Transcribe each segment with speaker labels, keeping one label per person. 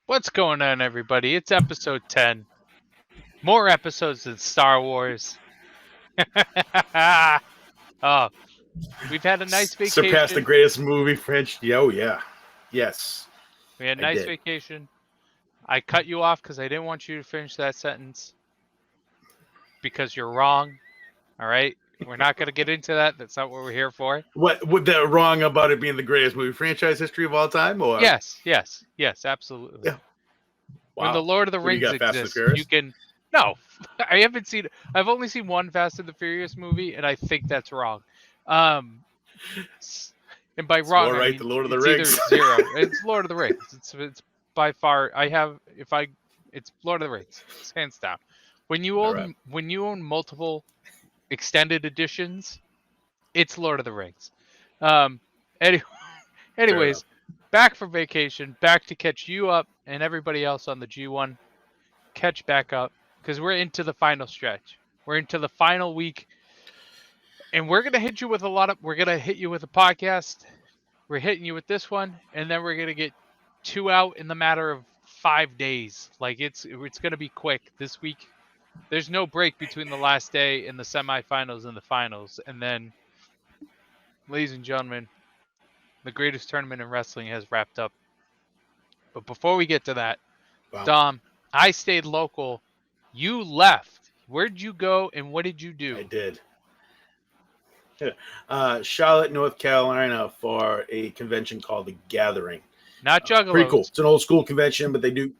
Speaker 1: What's going on, everybody? It's episode 10. More episodes than Star Wars. Oh, we've had a nice vacation.
Speaker 2: Surpassed the greatest movie franchise. Oh, yeah. Yes.
Speaker 1: We had a nice vacation. I cut you off because I didn't want you to finish that sentence. Because you're wrong. All right? We're not going to get into that. That's not what we're here for.
Speaker 2: What would that wrong about it being the greatest movie franchise history of all time? Or
Speaker 1: Yes, absolutely.
Speaker 2: Yeah. Wow.
Speaker 1: When the Lord of the Rings exists, you can. No, I've only seen one Fast and the Furious movie, and I think that's wrong. And by wrong,
Speaker 2: all right,
Speaker 1: I mean,
Speaker 2: the Lord of the
Speaker 1: Rings. Either zero. It's Lord of the Rings. It's by far. It's Lord of the Rings. It's hands down. When you own multiple extended editions, it's Lord of the Rings. Anyways, back from vacation, back to catch you up and everybody else on the G1. Catch back up because we're into the final stretch. We're into the final week, and we're gonna hit you with we're gonna hit you with a podcast. We're hitting you with this one, and then we're gonna get 2 out in the matter of 5 days. Like it's gonna be quick this week. There's no break between the last day and the semifinals and the finals. And then, ladies and gentlemen, the greatest tournament in wrestling has wrapped up. But before we get to that, wow. Dom, I stayed local. You left. Where'd you go and what did you do?
Speaker 2: I did. Charlotte, North Carolina for a convention called The Gathering.
Speaker 1: Not Juggalos.
Speaker 2: Pretty cool. It's an old school convention, but they do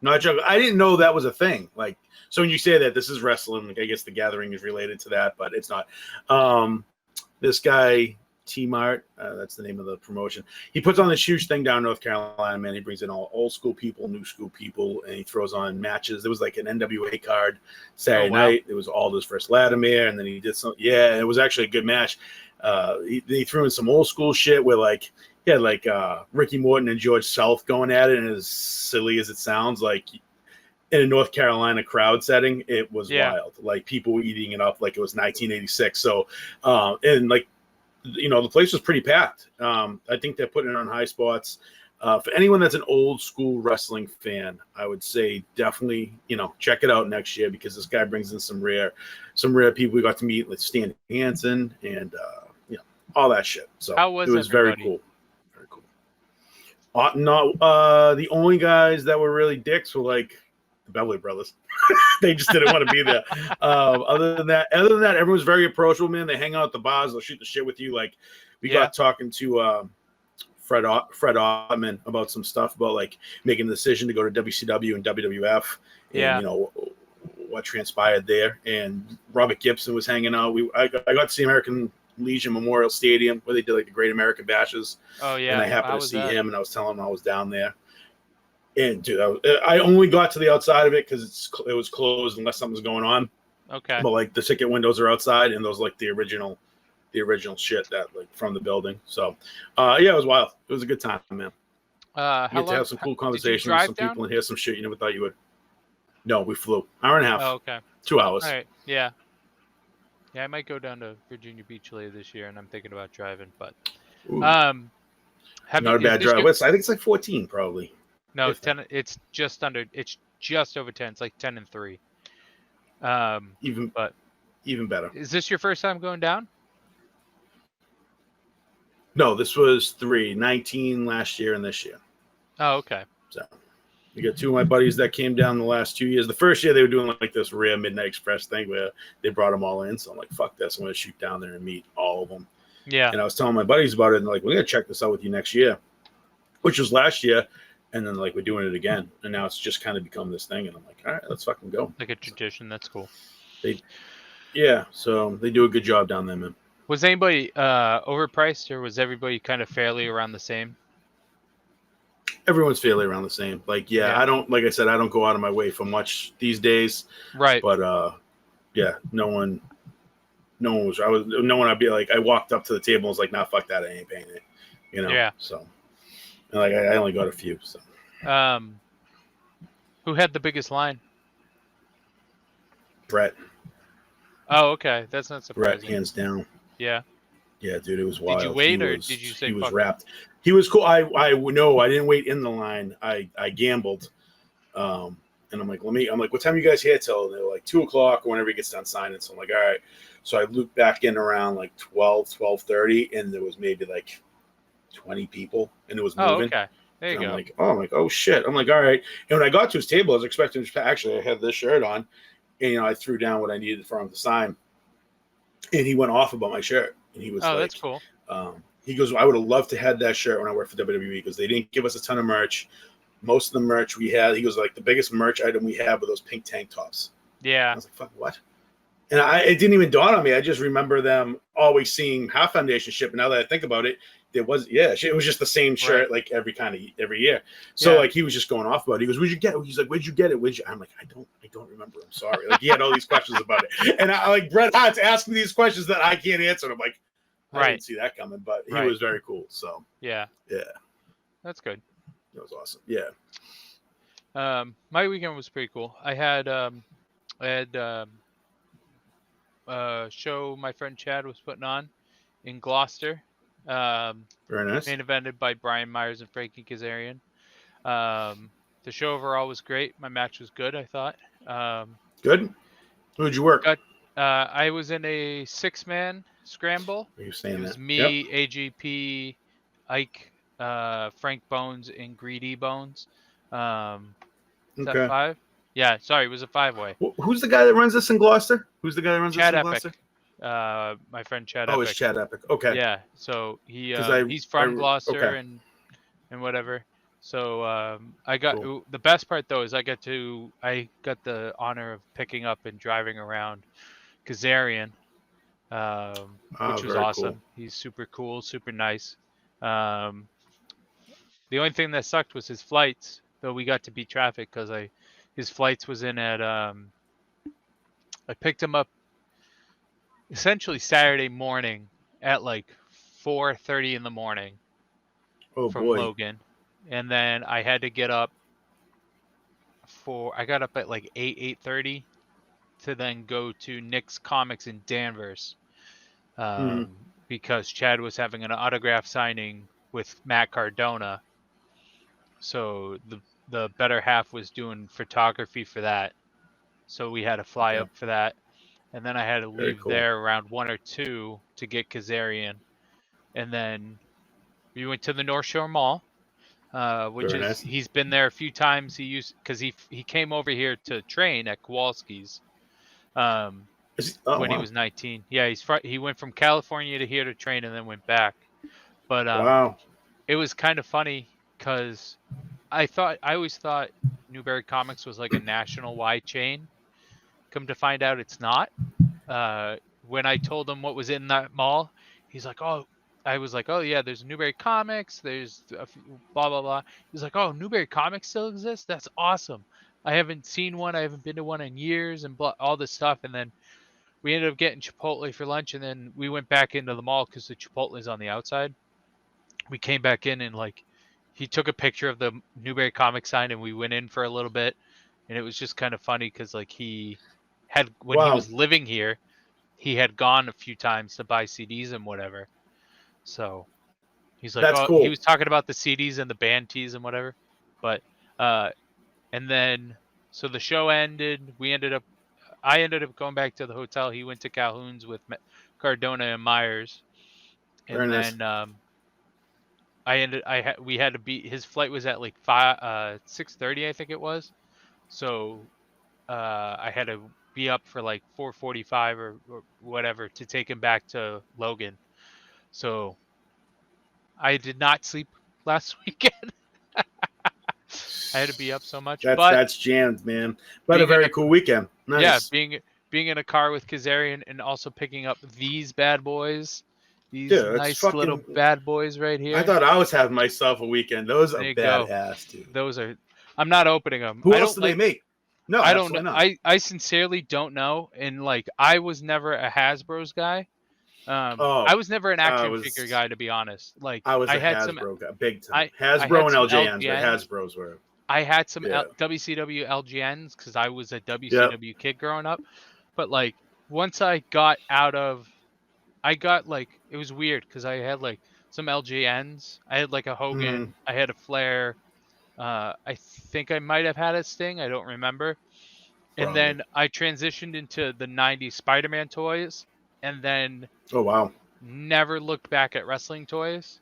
Speaker 2: not Juggalos. I didn't know that was a thing. Like, so when you say that this is wrestling, I guess The Gathering is related to that, but it's not. This guy, T-Mart, that's the name of the promotion. He puts on this huge thing down in North Carolina, man. He brings in all old school people, new school people, and he throws on matches. There was like an NWA card Saturday night. It was Aldous versus Latimer, and then he did some. Yeah, it was actually a good match. He threw in some old school shit where like he had like Ricky Morton and George South going at it, and as silly as it sounds, like in a North Carolina crowd setting, it was wild. Like people were eating it up like it was 1986. So, and like, you know, the place was pretty packed. I think they're putting it on high spots. For anyone that's an old school wrestling fan, I would say definitely, you know, check it out next year because this guy brings in some rare people. We got to meet like Stan Hansen and you know, all that shit. So
Speaker 1: how was
Speaker 2: it was very cool. Very cool. The only guys that were really dicks were like the Beverly Brothers. They just didn't want to be there. Other than that, everyone's very approachable, man. They hang out at the bars. They'll shoot the shit with you. Like we got talking to Fred Ottman about some stuff about like making the decision to go to WCW and WWF. And, you know, what transpired there. And Robert Gibson was hanging out. I got to see American Legion Memorial Stadium where they did like the Great American Bashes.
Speaker 1: Oh, yeah.
Speaker 2: And I happened to see him, and I was telling him I was down there. And dude, I only got to the outside of it because it was closed unless something was going on.
Speaker 1: Okay.
Speaker 2: But like the ticket windows are outside, and those like the original shit that like from the building. So, yeah, it was wild. It was a good time, man. You get to have some cool conversations with some people and hear some shit you never thought you would. No, we flew. Hour and a half.
Speaker 1: Oh, okay.
Speaker 2: 2 hours.
Speaker 1: All right. Yeah. Yeah, I might go down to Virginia Beach later this year, and I'm thinking about driving. But,
Speaker 2: not a bad drive. I think it's like 14 probably.
Speaker 1: No, it's 10. It's just under. It's just over 10. It's like 10 and 3.
Speaker 2: Even better.
Speaker 1: Is this your first time going down?
Speaker 2: No, this was 19 last year and this year.
Speaker 1: Oh, okay.
Speaker 2: So we got two of my buddies that came down the last 2 years. The first year they were doing like this rare Midnight Express thing where they brought them all in. So I'm like, fuck this. I'm going to shoot down there and meet all of them.
Speaker 1: Yeah.
Speaker 2: And I was telling my buddies about it, and they're like, we're going to check this out with you next year, which was last year. And then like we're doing it again. And now it's just kind of become this thing. And I'm like, all right, let's fucking go.
Speaker 1: Like a tradition. That's cool.
Speaker 2: Yeah. So they do a good job down there, man.
Speaker 1: Was anybody overpriced, or was everybody kind of fairly around the same?
Speaker 2: Everyone's fairly around the same. Like, yeah, I don't, like I said, I don't go out of my way for much these days.
Speaker 1: Right.
Speaker 2: But yeah, no one I'd be like, I walked up to the table and was like, nah, fuck that, I ain't paying it. You know?
Speaker 1: Yeah.
Speaker 2: So and like I only got a few. So
Speaker 1: who had the biggest line?
Speaker 2: Brett.
Speaker 1: Oh, okay. That's not surprising.
Speaker 2: Brett, hands down.
Speaker 1: Yeah.
Speaker 2: Yeah, dude, it was wild.
Speaker 1: Did you wait, or did you say
Speaker 2: he was
Speaker 1: fuck?
Speaker 2: wrapped? He was cool. I no, I didn't wait in the line. I gambled. And I'm like, what time are you guys here till? And they were like 2:00 or whenever he gets done signing. So I'm like, all right. So I looped back in around like 12:30, and there was maybe like 20 people, and it was moving.
Speaker 1: Oh, okay. There you go.
Speaker 2: I'm like, oh shit. I'm like, all right. And when I got to his table, I was expecting to actually, I had this shirt on, and I threw down what I needed for him to sign, and he went off about my shirt, and he was like,
Speaker 1: that's cool.
Speaker 2: He goes, I would have loved to have that shirt when I worked for WWE because they didn't give us a ton of merch. Most of the merch we had, he goes, like, the biggest merch item we had were those pink tank tops.
Speaker 1: Yeah.
Speaker 2: I was like, fuck, what? And it didn't even dawn on me. I just remember them always seeing Half Foundation ship. And now that I think about it, it was just the same shirt like every year. So like he was just going off about it. He goes, where'd you get it? He's like, where'd you get it? I'm like, I don't remember. I'm sorry. Like he had all these questions about it. And I like Bret Hart's asking me these questions that I can't answer. And I'm like, I didn't see that coming, but he was very cool. So
Speaker 1: yeah. That's good.
Speaker 2: That was awesome. Yeah.
Speaker 1: My weekend was pretty cool. I had show my friend Chad was putting on in Gloucester.
Speaker 2: Very nice.
Speaker 1: Main evented by Brian Myers and Frankie Kazarian. The show overall was great. My match was good, I thought.
Speaker 2: Good. Who'd you work?
Speaker 1: I was in a 6-man scramble.
Speaker 2: Are you saying
Speaker 1: it was
Speaker 2: that?
Speaker 1: me, AGP, Ike, Frank Bones, and Greedy Bones. Is that 5? Yeah, sorry, it was a 5-way.
Speaker 2: Who's the guy that runs this in Gloucester? Who's the guy that runs
Speaker 1: Chad
Speaker 2: this in
Speaker 1: Epic.
Speaker 2: Gloucester?
Speaker 1: My friend Chad
Speaker 2: Epic.
Speaker 1: Epic.
Speaker 2: Oh, it's Chad Epic. Okay.
Speaker 1: Yeah, so he's from Gloucester and whatever. So I got the best part though is I got the honor of picking up and driving around Kazarian, which was awesome. Cool. He's super cool, super nice. The only thing that sucked was his flights, though we got to beat traffic because his flights was in at I picked him up essentially Saturday morning at like 4:30 in the morning from Logan, and then I had to get up I got up at like 8:30 to then go to Nick's Comics in Danvers because Chad was having an autograph signing with Matt Cardona, so the better half was doing photography for that, so we had to fly up for that. And then I had to leave there around 1 or 2 to get Kazarian. And then we went to the North Shore Mall, which is he's been there a few times. Because he came over here to train at Kowalski's when he was 19. Yeah, he went from California to here to train and then went back. But it was kind of funny because I always thought Newberry Comics was like a national-wide chain. Come to find out it's not. When I told him what was in that mall, he's like, oh, I was like, oh yeah, there's Newberry Comics, there's blah, blah, blah. He's like, oh, Newberry Comics still exists? That's awesome. I haven't seen one. I haven't been to one in years and all this stuff. And then we ended up getting Chipotle for lunch, and then we went back into the mall because the Chipotle is on the outside. We came back in and like he took a picture of the Newberry Comics sign, and we went in for a little bit, and it was just kind of funny because like he was living here, he had gone a few times to buy CDs and whatever. So he's like, cool. He was talking about the CDs and the band tees and whatever. But and then so the show ended. I ended up going back to the hotel. He went to Calhoun's with Cardona and Myers. And then we had to be, his flight was at like 6:30, I think it was. So I had to be up for like 4:45 or whatever to take him back to Logan. So I did not sleep last weekend. I had to be up so much, but
Speaker 2: That's jammed, man. But a
Speaker 1: being in
Speaker 2: very
Speaker 1: a
Speaker 2: cool weekend.
Speaker 1: yeah,
Speaker 2: Nice.
Speaker 1: being in a car with Kazarian and also picking up these bad boys, these
Speaker 2: Dude, it's
Speaker 1: nice little
Speaker 2: fucking.
Speaker 1: bad boys right
Speaker 2: I
Speaker 1: here.
Speaker 2: thought I was having myself a weekend. Those are
Speaker 1: There you go.
Speaker 2: badass, dude.
Speaker 1: Those are. I'm not opening them.
Speaker 2: Who
Speaker 1: I
Speaker 2: else
Speaker 1: don't
Speaker 2: do they
Speaker 1: like.
Speaker 2: make? No,
Speaker 1: I don't know.
Speaker 2: absolutely not.
Speaker 1: I sincerely don't know. And like, I was never a Hasbro's guy.
Speaker 2: Oh,
Speaker 1: I was never an
Speaker 2: I
Speaker 1: action figure
Speaker 2: was
Speaker 1: guy, to be honest. Like,
Speaker 2: I was
Speaker 1: I
Speaker 2: a
Speaker 1: had some.
Speaker 2: Hasbro guy, big time.
Speaker 1: I had
Speaker 2: Hasbro and
Speaker 1: some
Speaker 2: LJNs, but
Speaker 1: LGNs.
Speaker 2: Hasbro's were.
Speaker 1: I had some
Speaker 2: Yeah.
Speaker 1: WCW LGNs because I was a
Speaker 2: Yep.
Speaker 1: WCW kid growing up. But like, once I got out of, I got like, it was weird because I had like some LGNs. I had like a Hogan.
Speaker 2: Mhm.
Speaker 1: I had a Flair. I think I might have had a Sting. I don't remember. And
Speaker 2: Probably.
Speaker 1: then I transitioned into the 90s Spider-Man toys and then
Speaker 2: Oh wow.
Speaker 1: never looked back at wrestling toys.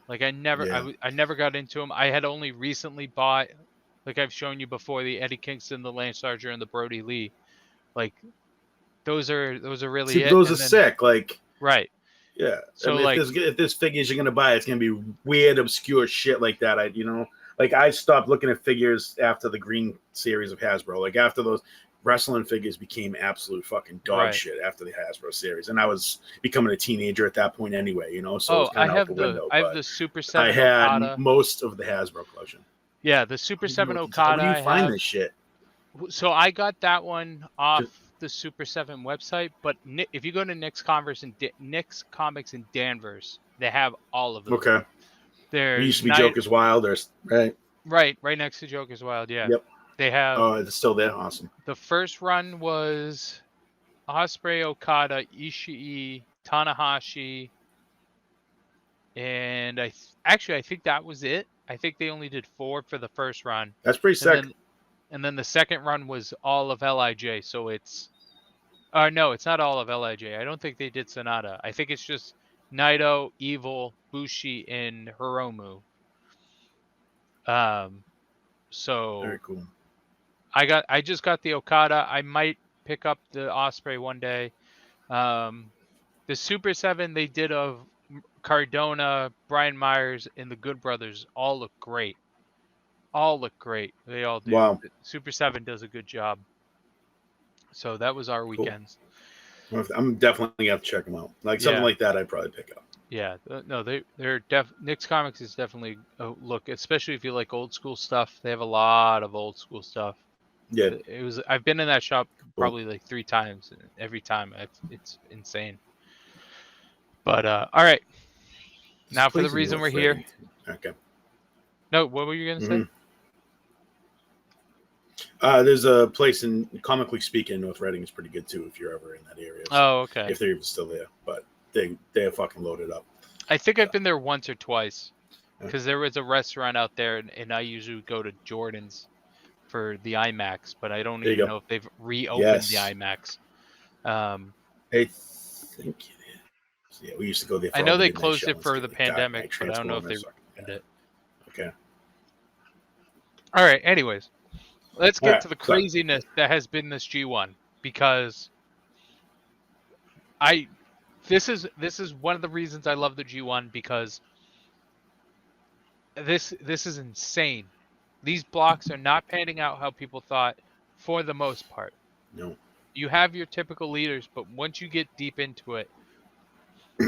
Speaker 1: Like
Speaker 2: Yeah.
Speaker 1: I never got into them. I had only recently bought, like I've shown you before, the Eddie Kingston, the Lance Archer, and the Brody Lee. Like those are
Speaker 2: See,
Speaker 1: really it.
Speaker 2: those are
Speaker 1: And then
Speaker 2: sick. Like,
Speaker 1: right.
Speaker 2: yeah. I
Speaker 1: So
Speaker 2: mean,
Speaker 1: like
Speaker 2: if this figures you're gonna buy, it's gonna be weird, obscure shit like that. Like I stopped looking at figures after the green series of Hasbro. Like after those wrestling figures became absolute fucking dog
Speaker 1: right.
Speaker 2: shit after the Hasbro series, and I was becoming a teenager at that point anyway. So it was
Speaker 1: Oh,
Speaker 2: kind of out the window.
Speaker 1: I have
Speaker 2: But
Speaker 1: the Super
Speaker 2: I
Speaker 1: 7
Speaker 2: had
Speaker 1: Okada.
Speaker 2: most of the Hasbro collection.
Speaker 1: Yeah, the Super 7 Okada
Speaker 2: Where do you
Speaker 1: I
Speaker 2: find
Speaker 1: have.
Speaker 2: this shit?
Speaker 1: So I got that one off
Speaker 2: Just-
Speaker 1: the Super 7 website, but if you go to Nick's Comics in Danvers, they have all of those.
Speaker 2: Okay. It
Speaker 1: There's
Speaker 2: used to be Joker's Wild. There's right.
Speaker 1: right next to Joker's Wild. Yeah,
Speaker 2: Yep.
Speaker 1: they have.
Speaker 2: Oh, it's still there. Awesome.
Speaker 1: The first run was Osprey, Okada, Ishii, Tanahashi, and I think that was it. I think they only did 4 for the first run.
Speaker 2: That's pretty sick.
Speaker 1: And then the second run was all of LIJ. So it's, no, it's not all of LIJ. I don't think they did Sonata. I think it's just Naito, Evil, Bushi, and Hiromu. So
Speaker 2: Very cool.
Speaker 1: I just got the Okada. I might pick up the Osprey one day. The Super 7 they did of Cardona, Brian Myers, and the Good Brothers all look great. They all do.
Speaker 2: Wow.
Speaker 1: Super 7 does a good job. So that was our weekends.
Speaker 2: I'm definitely gonna have to check them out. Like something like that, I'd probably pick up.
Speaker 1: Yeah, no, they're Nick's Comics is definitely a look, especially if you like old school stuff. They have a lot of old school stuff.
Speaker 2: Yeah,
Speaker 1: I've been in that shop probably like 3 times, and every time it's insane. But all right, now for the reason we're here.
Speaker 2: Okay.
Speaker 1: No, what were you gonna say?
Speaker 2: There's a place in Comically Speaking, North Reading is pretty good too if you're ever in that area. So
Speaker 1: Oh, okay.
Speaker 2: if they're even still there, but they are fucking loaded up.
Speaker 1: I think I've been there once or twice because there was a restaurant out there, and I usually go to Jordan's for the IMAX, but I don't even know if they've reopened the IMAX.
Speaker 2: I think it is. Yeah, we used to go there.
Speaker 1: I know they closed it for the pandemic, but I don't know if they reopened it.
Speaker 2: Okay.
Speaker 1: All right. Anyways, let's get to the craziness that has been this G1, because this is one of the reasons I love the G1, because this is insane. These blocks are not panning out how people thought for the most part.
Speaker 2: No.
Speaker 1: You have your typical leaders, but once you get deep into it,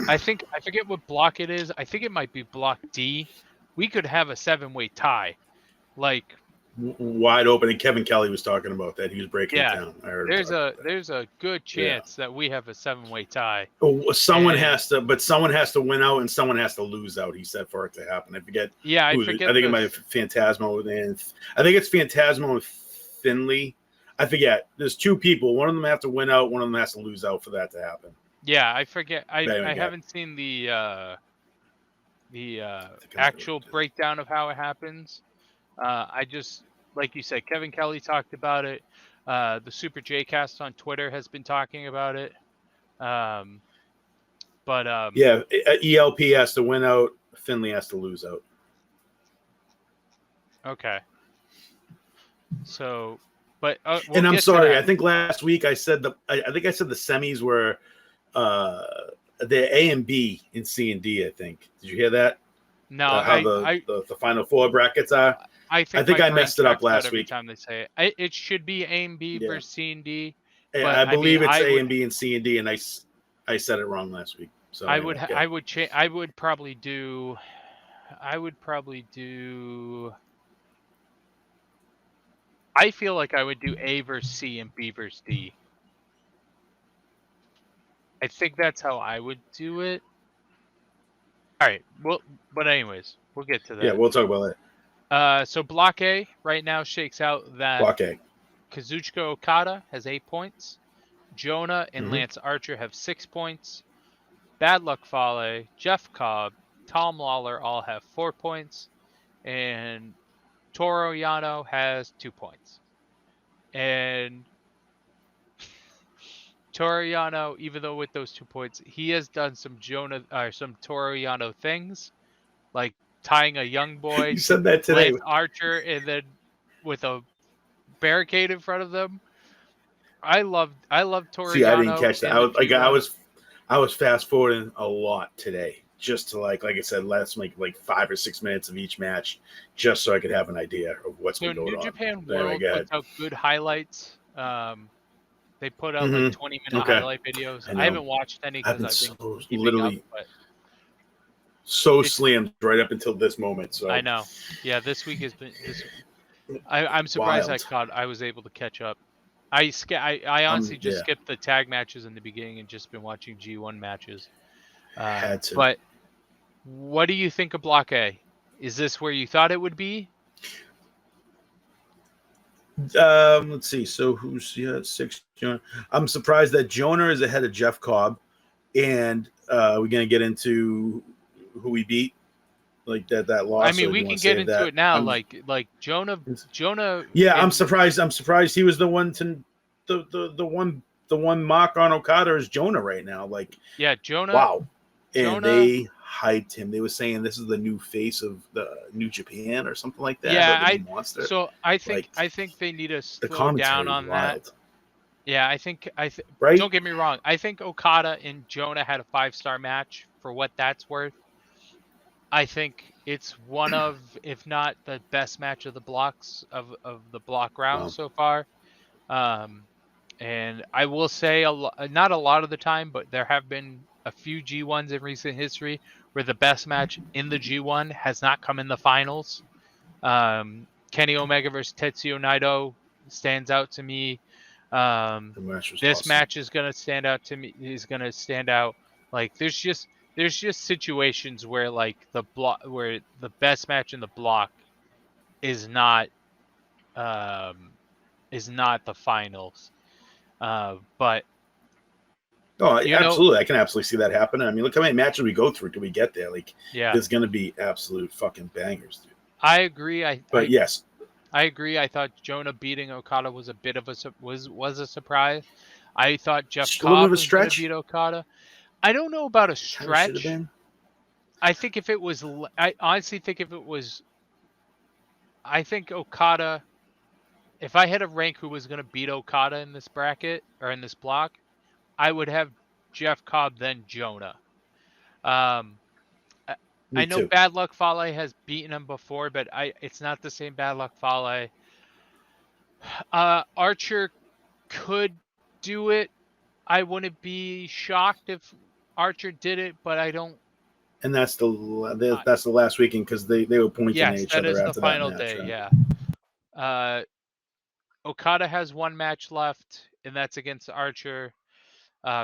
Speaker 1: I forget what block it is. I think it might be block D. We could have a 7-way tie. Like
Speaker 2: wide open, and Kevin Kelly was talking about that. He was breaking it down. I heard
Speaker 1: there's a good chance that we have a 7-way tie.
Speaker 2: Someone has to win out and someone has to lose out, he said, for it to happen. I forget.
Speaker 1: Yeah, I
Speaker 2: think it might be Phantasmo, and I think it's Phantasmo and Finley. I forget. There's 2 people. One of them has to win out, one of them has to lose out for that to happen.
Speaker 1: Yeah, I forget. I haven't seen the actual breakdown of how it happens. I just, like you said, Kevin Kelly talked about it. The Super J Cast on Twitter has been talking about it.
Speaker 2: ELP has to win out. Finley has to lose out.
Speaker 1: Okay. So, but we'll
Speaker 2: And I'm
Speaker 1: get to
Speaker 2: sorry.
Speaker 1: that.
Speaker 2: I think last week I said I think I said the semis were the A and B in C and D. I think. Did you hear that?
Speaker 1: No,
Speaker 2: How the final four brackets are.
Speaker 1: I think
Speaker 2: I
Speaker 1: my brain
Speaker 2: messed it up
Speaker 1: checks out
Speaker 2: last
Speaker 1: every
Speaker 2: week.
Speaker 1: time they say it. It should be A and B
Speaker 2: Yeah.
Speaker 1: versus C and D.
Speaker 2: And
Speaker 1: But
Speaker 2: I believe it's A
Speaker 1: would,
Speaker 2: and B and C and D, and I said it wrong last week. So
Speaker 1: I
Speaker 2: anyway,
Speaker 1: would I would change. I would probably do. I feel like I would do A versus C and B versus D. I think that's how I would do it. All right. Well, but anyways, we'll get to that.
Speaker 2: Yeah, we'll talk about
Speaker 1: that. So Block A right now shakes out that
Speaker 2: Block A.
Speaker 1: Kazuchika Okada has 8 points. Jonah and Lance Archer have 6 points. Bad Luck Fale, Jeff Cobb, Tom Lawler all have 4 points. And Toru Yano has 2 points. And Toru Yano, even though with those 2 points, he has done some Toru Yano things, like tying a young boy
Speaker 2: You said that today.
Speaker 1: Lance Archer and then with a barricade in front of them. I love Toru
Speaker 2: See,
Speaker 1: Yano.
Speaker 2: I didn't catch that. I was fast forwarding a lot today, just to like I said, let's make like 5 or 6 minutes of each match, just so I could have an idea of what's been going on.
Speaker 1: New Japan World puts out good highlights. They put out like 20-minute highlight videos. I haven't watched any because I've been literally up, but
Speaker 2: so slammed right up until this moment. So
Speaker 1: I know. Yeah, this week has been. I'm surprised I was able to catch up. I honestly just skipped the tag matches in the beginning and just been watching G1 matches.
Speaker 2: Had to.
Speaker 1: But what do you think of Block A? Is this where you thought it would be?
Speaker 2: Let's see. So who's 6? Jonah. I'm surprised that Jonah is ahead of Jeff Cobb, and we're gonna get into who we beat, like that loss.
Speaker 1: I mean, we can get into it now. Like Jonah.
Speaker 2: Yeah, I'm surprised. I'm surprised he was the one to the one mock on Okada is Jonah right now. Like,
Speaker 1: yeah, Jonah.
Speaker 2: Wow, and they hyped him. They were saying this is the new face of the New Japan or something like that.
Speaker 1: Yeah,
Speaker 2: monster.
Speaker 1: So I think they need to slow down on that. Yeah, I think right? Don't get me wrong. I think Okada and Jonah had a 5-star match for what that's worth. I think it's one of, if not the best match of the blocks of the block round so far. And I will say not a lot of the time, but there have been a few G1s in recent history where the best match in the G1 has not come in the finals. Kenny Omega versus Tetsuya Naito stands out to me. This match is going to stand out to me. Is going to stand out. Like there's just situations where like where the best match in the block is not the finals. But
Speaker 2: absolutely, I can absolutely see that happening. I mean, look how many matches we go through till we get there. Like, there's going to be absolute fucking bangers, dude.
Speaker 1: I agree.
Speaker 2: Yes,
Speaker 1: I agree. I thought Jonah beating Okada was a bit of a surprise. I thought Jeff Cobb was going to beat Okada. I don't know about a stretch. I think if it was, I honestly think if it was, I think Okada. If I had to rank who was going to beat Okada in this bracket or in this block, I would have Jeff Cobb then Jonah. I know Bad Luck Fale has beaten him before, but it's not the same Bad Luck Fale. Archer could do it. I wouldn't be shocked if Archer did it, but I don't.
Speaker 2: And that's the last weekend because they were pointing at each other after that match. Yes, that is the final
Speaker 1: day. Yeah. Okada has 1 match left, and that's against Archer.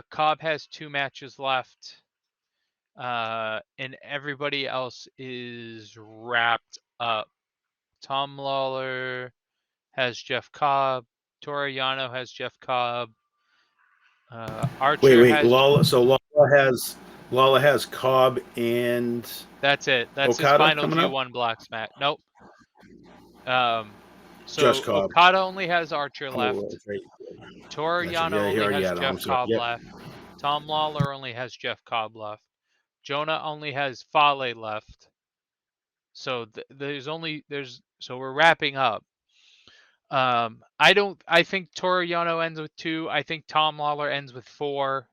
Speaker 1: Cobb has 2 matches left. And everybody else is wrapped up. Tom Lawler has Jeff Cobb. Toru Yano has Jeff Cobb. Archer has...
Speaker 2: Lawler. So Lawler has Cobb and
Speaker 1: that's it. That's
Speaker 2: Okada
Speaker 1: his final G1 blocks match. Nope. So
Speaker 2: just Cobb.
Speaker 1: Okada only has Archer left. Toru Yano only has Jeff Cobb left. Tom Lawler only has Jeff Cobb left. Jonah only has Fale left. So so we're wrapping up. I think Toru Yano ends with 2. I think Tom Lawler ends with 4.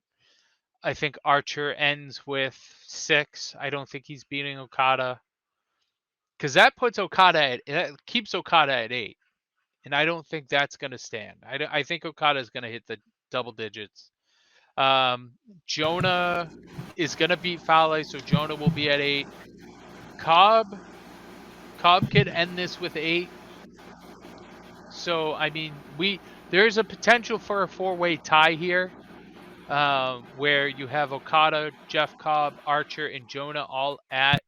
Speaker 1: I think Archer ends with 6. I don't think he's beating Okada. Because that keeps Okada at 8. And I don't think that's going to stand. I think Okada is going to hit the double digits. Jonah is going to beat Fale, so Jonah will be at 8. Cobb could end this with 8. So, I mean, there's a potential for a 4-way tie here, where you have Okada, Jeff Cobb, Archer, and Jonah all at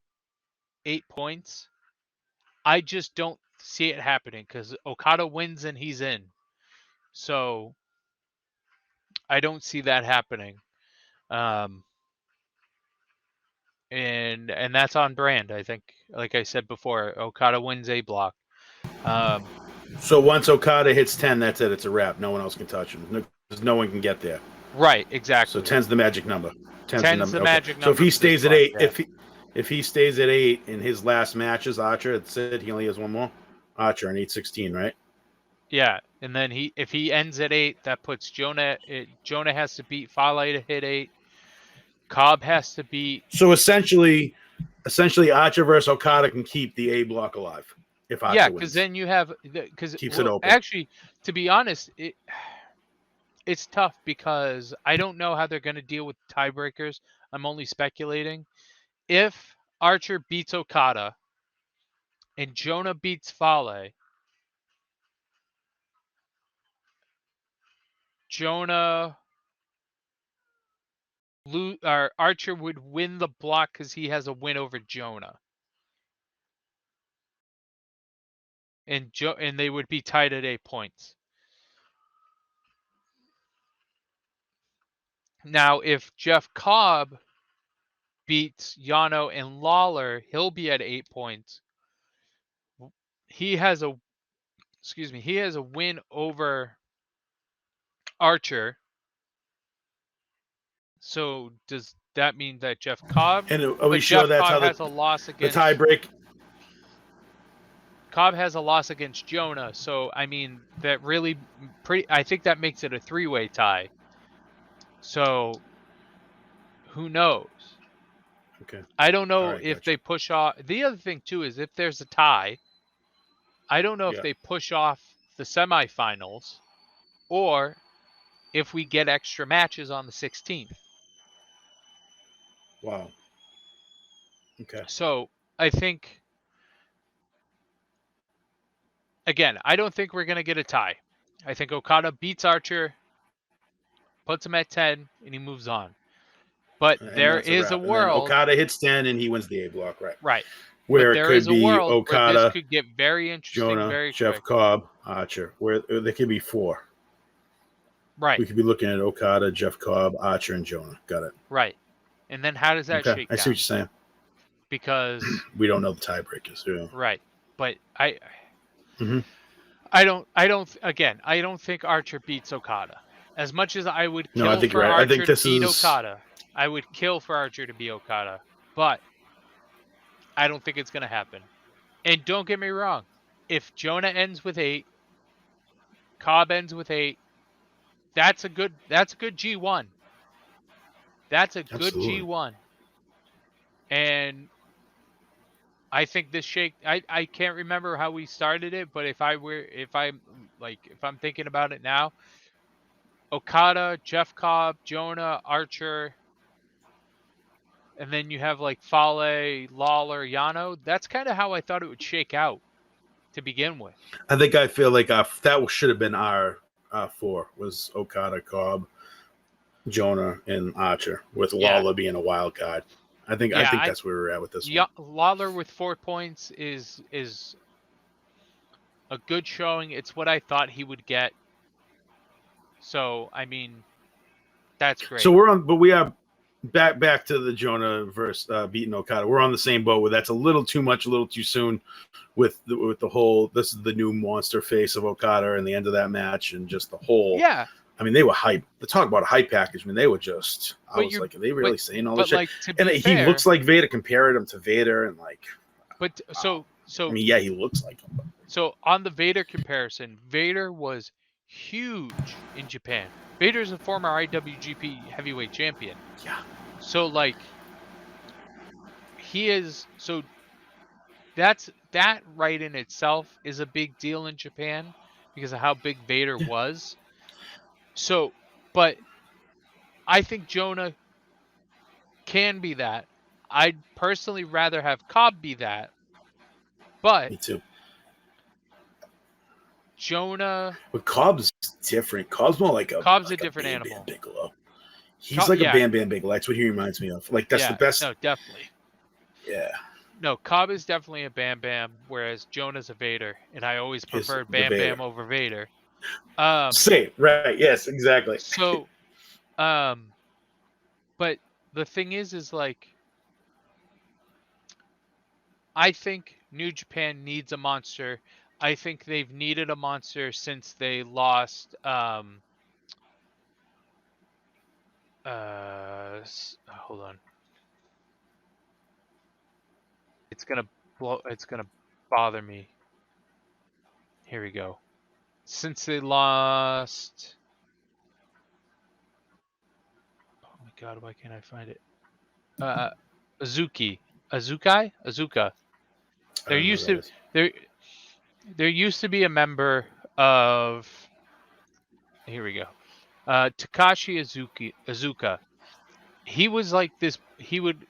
Speaker 1: 8 points. I just don't see it happening because Okada wins and he's in. So I don't see that happening. And that's on brand. I think, like I said before, Okada wins A block.
Speaker 2: So once Okada hits 10, that's it. It's a wrap. No one else can touch him. No one can get there.
Speaker 1: Right, exactly.
Speaker 2: So 10's the magic number.
Speaker 1: 10's the magic number.
Speaker 2: So if he stays at 8,
Speaker 1: yeah.
Speaker 2: if he stays at 8 in his last matches, Archer, that's it. He only has one more. Archer on 8-16, right?
Speaker 1: Yeah, and then if he ends at 8, that puts Jonah. Jonah has to beat Fale to hit 8. Cobb has to beat.
Speaker 2: So essentially, Archer versus Okada can keep the A block alive if Archer wins.
Speaker 1: Because then you have
Speaker 2: keeps it open.
Speaker 1: Actually, to be honest, it's tough because I don't know how they're going to deal with tiebreakers. I'm only speculating. If Archer beats Okada and Jonah beats Fale, Archer would win the block because he has a win over Jonah. And they would be tied at 8 points. Now, if Jeff Cobb beats Yano and Lawler, he'll be at 8 points. He has a win over Archer. So does that mean that Jeff Cobb?
Speaker 2: And are we sure that's how
Speaker 1: has a loss against
Speaker 2: the tiebreak?
Speaker 1: Cobb has a loss against Jonah, so I mean that really I think that makes it a 3-way tie. So who knows?
Speaker 2: Okay.
Speaker 1: I don't know if they push off. The other thing too is if there's a tie, I don't know if they push off the semifinals or if we get extra matches on the 16th.
Speaker 2: Wow. Okay.
Speaker 1: So I think, again, I don't think we're going to get a tie. I think Okada beats Archer, puts him at 10, and he moves on. But there is a world.
Speaker 2: Okada hits 10 and he wins the A block, right?
Speaker 1: Right.
Speaker 2: Where it could be Okada,
Speaker 1: where this could get very interesting,
Speaker 2: Jonah,
Speaker 1: very
Speaker 2: Jeff
Speaker 1: quick.
Speaker 2: Cobb, Archer. Where there could be 4.
Speaker 1: Right.
Speaker 2: We could be looking at Okada, Jeff Cobb, Archer, and Jonah. Got it.
Speaker 1: Right. And then how does that shake down?
Speaker 2: I see what you're saying.
Speaker 1: Because
Speaker 2: we don't know the tiebreakers. Yeah.
Speaker 1: Right. But I don't think Archer beats Okada. As much as I would kill for Archer to beat Okada, I would kill for Archer to beat Okada. But I don't think it's going to happen. And don't get me wrong. If Jonah ends with 8, Cobb ends with 8, that's a good G1. That's a good G1. And I think this I can't remember how we started it, but if I'm thinking about it now, Okada, Jeff Cobb, Jonah, Archer, and then you have like Fale, Lawler, Yano. That's kind of how I thought it would shake out to begin with.
Speaker 2: I feel like that should have been our 4 was Okada, Cobb, Jonah, and Archer, with Lawler being a wild card. I think that's where we're at with this one.
Speaker 1: Lawler with 4 points is a good showing. It's what I thought he would get. So I mean, that's great.
Speaker 2: So we are back to the Jonah versus beating Okada. We're on the same boat where that's a little too much, a little too soon with the whole. This is the new monster face of Okada and the end of that match and just the whole.
Speaker 1: Yeah.
Speaker 2: I mean, they were hype. The talk about a hype package. I mean, they were just. I
Speaker 1: But
Speaker 2: was
Speaker 1: you're,
Speaker 2: like, are they really saying all this
Speaker 1: but
Speaker 2: shit?
Speaker 1: like to
Speaker 2: And
Speaker 1: be
Speaker 2: he
Speaker 1: fair,
Speaker 2: looks like Vader. Compared him to Vader, and like,
Speaker 1: but
Speaker 2: wow.
Speaker 1: so
Speaker 2: I mean, yeah, he looks like him. But
Speaker 1: so on the Vader comparison, Vader was huge in Japan. Vader's a former IWGP heavyweight champion.
Speaker 2: yeah,
Speaker 1: So like he is so that right in itself is a big deal in Japan because of how big Vader
Speaker 2: yeah,
Speaker 1: was. So, but I think Jonah can be that. I'd personally rather have Cobb be that, but
Speaker 2: me too.
Speaker 1: Jonah
Speaker 2: But Cobb's different. Cobb's more like a
Speaker 1: Cobb's a
Speaker 2: like a
Speaker 1: different
Speaker 2: Bam Bam
Speaker 1: animal.
Speaker 2: Bigelow. He's like a
Speaker 1: Yeah,
Speaker 2: Bam Bam Bigelow. That's what he reminds me of. Like that's the
Speaker 1: yeah,
Speaker 2: best.
Speaker 1: no, definitely.
Speaker 2: Yeah,
Speaker 1: No, Cobb is definitely a Bam Bam, whereas Jonah's a Vader, and I always
Speaker 2: is
Speaker 1: preferred
Speaker 2: the
Speaker 1: Bam
Speaker 2: Vader.
Speaker 1: Bam over Vader. Um,
Speaker 2: Same, right? Yes, exactly.
Speaker 1: so, um, but the thing is like, I think New Japan needs a monster. I think they've needed a monster since they lost, hold on. It's gonna bother me. Here we go. Since they lost, oh my god, why can't I find it? Uh, Azuka.
Speaker 2: I
Speaker 1: There
Speaker 2: don't know who
Speaker 1: used
Speaker 2: that
Speaker 1: to
Speaker 2: is.
Speaker 1: there there used to be a member of, here we go. Takashi Azuka. He was like this. He would,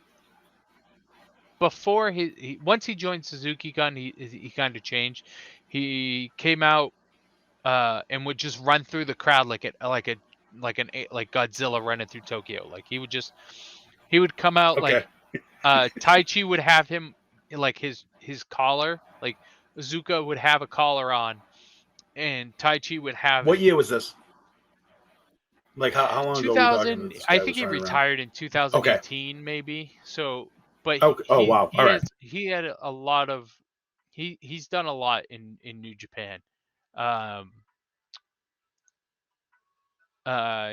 Speaker 1: before once he joined Suzuki Gun, he kind of changed. He came out and would just run through the crowd like Godzilla running through Tokyo. Like he would come out
Speaker 2: Okay,
Speaker 1: like Taichi would have him like his collar, like Azuka would have a collar on, and Taichi would have
Speaker 2: what year was this? Like how long ago are we talking that
Speaker 1: 2000.
Speaker 2: this
Speaker 1: I
Speaker 2: guy
Speaker 1: think
Speaker 2: was
Speaker 1: he
Speaker 2: running around?
Speaker 1: retired in
Speaker 2: Okay.
Speaker 1: 2018 maybe. So, but
Speaker 2: Oh, oh wow. All right.
Speaker 1: he had a lot of he's done a lot in New Japan. Um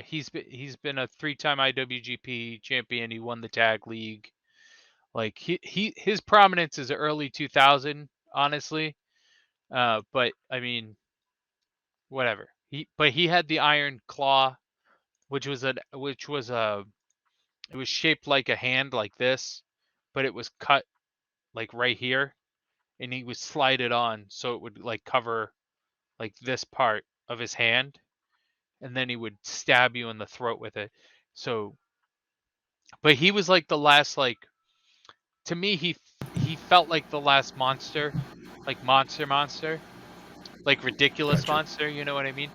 Speaker 1: he's been a 3-time IWGP champion. He won the tag league. Like his prominence is early 2000, honestly. But I mean, whatever. He had the Iron Claw, which was a it was shaped like a hand like this, but it was cut like right here, and he would slide it on so it would like cover like this part of his hand, and then he would stab you in the throat with it. So, but he was like the last, like, to me he felt like the last monster, like monster, like ridiculous
Speaker 2: Gotcha.
Speaker 1: monster, you know what I mean?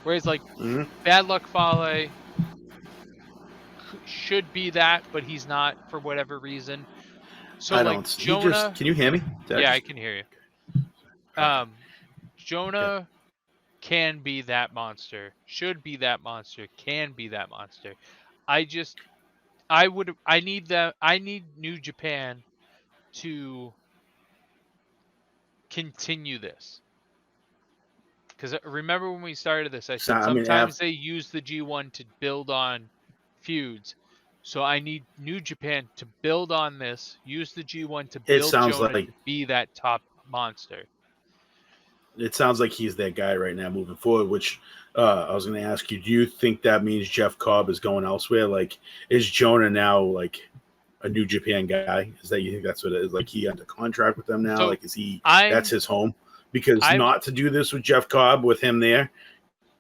Speaker 1: Whereas like
Speaker 2: Hmm.
Speaker 1: Bad Luck Fale should be that, but he's not for whatever reason. So
Speaker 2: I
Speaker 1: like
Speaker 2: don't. He just.
Speaker 1: Jonah,
Speaker 2: Can you hear me? Did I
Speaker 1: yeah, I
Speaker 2: just?
Speaker 1: can hear you.
Speaker 2: Okay. Good.
Speaker 1: Jonah can be that monster, should be that monster, can be that monster. I just I need New Japan to continue this. Because remember when we started this, I
Speaker 2: So
Speaker 1: said
Speaker 2: I mean,
Speaker 1: sometimes they use the G1 to build on feuds. So I need New Japan to build on this, use the G1 to
Speaker 2: it
Speaker 1: build
Speaker 2: sounds
Speaker 1: Jonah
Speaker 2: like
Speaker 1: to be that top monster.
Speaker 2: he's that guy right now moving forward. Which I was going to ask you: do you think that means Jeff Cobb is going elsewhere? Like, is Jonah now like a New Japan guy? Is that, you think that's what it is? Like, he under contract with them now?
Speaker 1: So
Speaker 2: Like, is he? That's
Speaker 1: I'm
Speaker 2: his home. Because
Speaker 1: I'm
Speaker 2: not to do this with Jeff Cobb with him there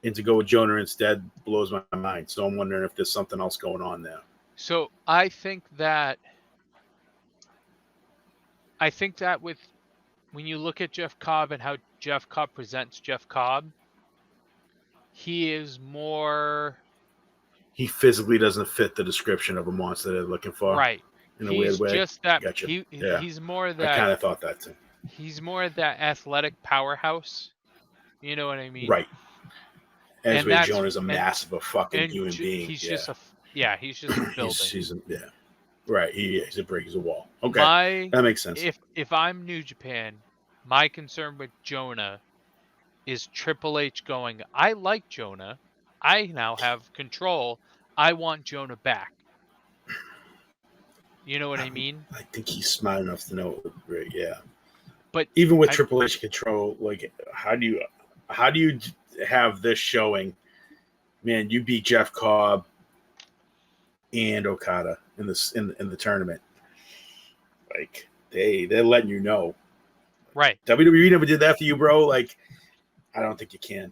Speaker 2: and to go with Jonah instead blows my mind. So I'm wondering if there's something else going on there.
Speaker 1: so I think that with when you look at Jeff Cobb and how Jeff Cobb presents Jeff Cobb, he is more
Speaker 2: He physically doesn't fit the description of a monster they're looking for
Speaker 1: right.
Speaker 2: in a weird
Speaker 1: He's
Speaker 2: way.
Speaker 1: just that
Speaker 2: Gotcha. Yeah,
Speaker 1: he's more
Speaker 2: I
Speaker 1: that
Speaker 2: kind of thought that too.
Speaker 1: he's more that athletic powerhouse. You know what I mean?
Speaker 2: Right. As
Speaker 1: And
Speaker 2: where
Speaker 1: that's
Speaker 2: Jonah's a massive a fucking human being.
Speaker 1: he's
Speaker 2: Yeah.
Speaker 1: just yeah, he's just a building.
Speaker 2: Yeah. Right. He's a brick. He's a wall. Okay.
Speaker 1: My
Speaker 2: That makes sense.
Speaker 1: if I'm New Japan, my concern with Jonah is Triple H going, I like Jonah. I now have control. I want Jonah back. You know what I mean?
Speaker 2: I think he's smart enough to know, right? Yeah.
Speaker 1: But
Speaker 2: Even with Triple H control, like how do you have this showing? Man, you beat Jeff Cobb and Okada in this in the tournament. Like they're letting you know.
Speaker 1: right.
Speaker 2: WWE never did that for you, bro. Like I don't think you can.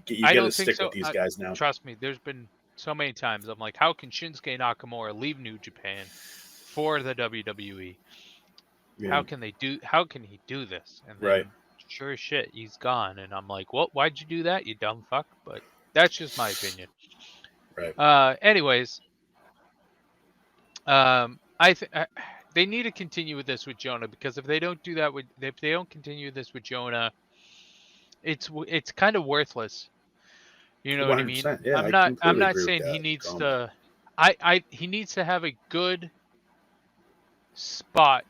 Speaker 2: You
Speaker 1: I
Speaker 2: got to
Speaker 1: don't think
Speaker 2: stick
Speaker 1: so.
Speaker 2: with these guys now.
Speaker 1: Trust me, there's been so many times I'm like, how can Shinsuke Nakamura leave New Japan for the WWE?
Speaker 2: Yeah.
Speaker 1: How can he do this? And then
Speaker 2: Right.
Speaker 1: sure as shit, he's gone. And I'm like, well, why'd you do that, you dumb fuck? But that's just my opinion.
Speaker 2: Right.
Speaker 1: Anyways, they need to continue with this with Jonah, because if they don't do that if they don't continue this with Jonah, it's kind of worthless. You know what I mean?
Speaker 2: 100%. Yeah, I
Speaker 1: I'm
Speaker 2: completely
Speaker 1: not
Speaker 2: agree with
Speaker 1: saying he
Speaker 2: that
Speaker 1: needs
Speaker 2: comment.
Speaker 1: to. He needs to have a good spot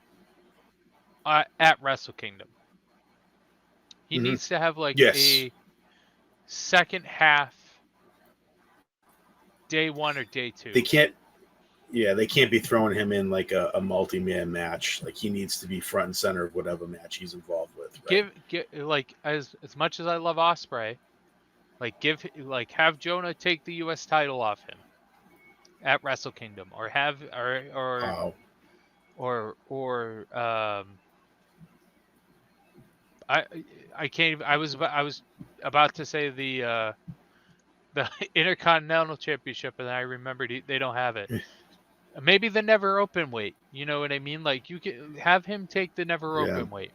Speaker 1: at Wrestle Kingdom. He
Speaker 2: Mm-hmm.
Speaker 1: needs to have like
Speaker 2: Yes.
Speaker 1: a second half, day 1 or day 2.
Speaker 2: They can't. Yeah, they can't be throwing him in like a multi-man match. Like he needs to be front and center of whatever match he's involved with. Right?
Speaker 1: Give like as much as I love Ospreay, like have Jonah take the U.S. title off him at Wrestle Kingdom, or have
Speaker 2: Wow.
Speaker 1: or I can't even, I was about to say the Intercontinental Championship, and I remembered they don't have it. Maybe the never open weight. You know what I mean? Like you can have him take the never open weight.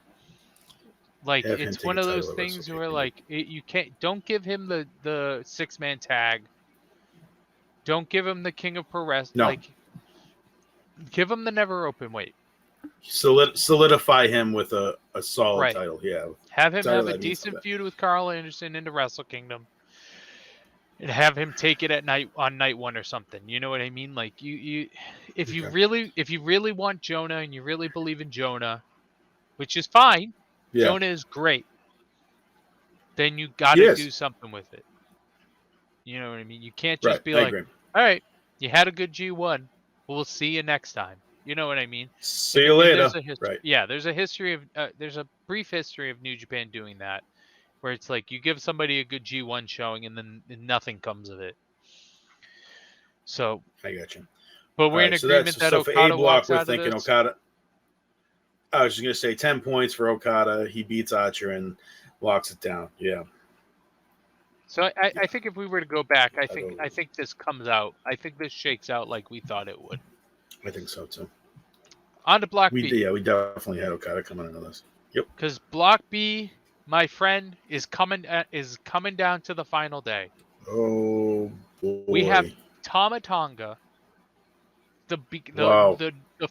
Speaker 1: Like
Speaker 2: Have him
Speaker 1: it's
Speaker 2: take
Speaker 1: one
Speaker 2: a
Speaker 1: of
Speaker 2: title
Speaker 1: those
Speaker 2: at Wrestle
Speaker 1: things where
Speaker 2: Kingdom.
Speaker 1: like you don't give him the 6-man tag. Don't give him the King of Pro Wrestling.
Speaker 2: No.
Speaker 1: Like give him the never open weight.
Speaker 2: Solidify him with a solid
Speaker 1: Right.
Speaker 2: title. Yeah.
Speaker 1: Have him
Speaker 2: Title
Speaker 1: have a
Speaker 2: that means
Speaker 1: decent
Speaker 2: something.
Speaker 1: feud with Carl Anderson into Wrestle Kingdom, and have him take it on night 1 or something. You know what I mean? Like if you really want Jonah and you really believe in Jonah, which is fine.
Speaker 2: Yeah.
Speaker 1: Jonah is great. Then you got to do something with it. You know what I mean? You can't just be like, all right, you had a good G1. We'll see you next time. You know what I mean?
Speaker 2: See you later. Right.
Speaker 1: Yeah, there's a brief history of New Japan doing that, where it's like you give somebody a good G1 showing and then nothing comes of it. So
Speaker 2: I got you.
Speaker 1: But we're in agreement that
Speaker 2: for
Speaker 1: Okada
Speaker 2: A block,
Speaker 1: walks
Speaker 2: we're
Speaker 1: out of
Speaker 2: thinking
Speaker 1: this.
Speaker 2: Okada. I was just gonna say 10 points for Okada. He beats Archer and locks it down. Yeah.
Speaker 1: So I think if we were to go back, I think this comes out. I think this shakes out like we thought it would.
Speaker 2: I think so too.
Speaker 1: On to Block B.
Speaker 2: Yeah, we definitely had Okada coming into this. Yep.
Speaker 1: Because Block B, my friend, is coming down to the final day.
Speaker 2: Oh boy.
Speaker 1: We have Tama Tonga, the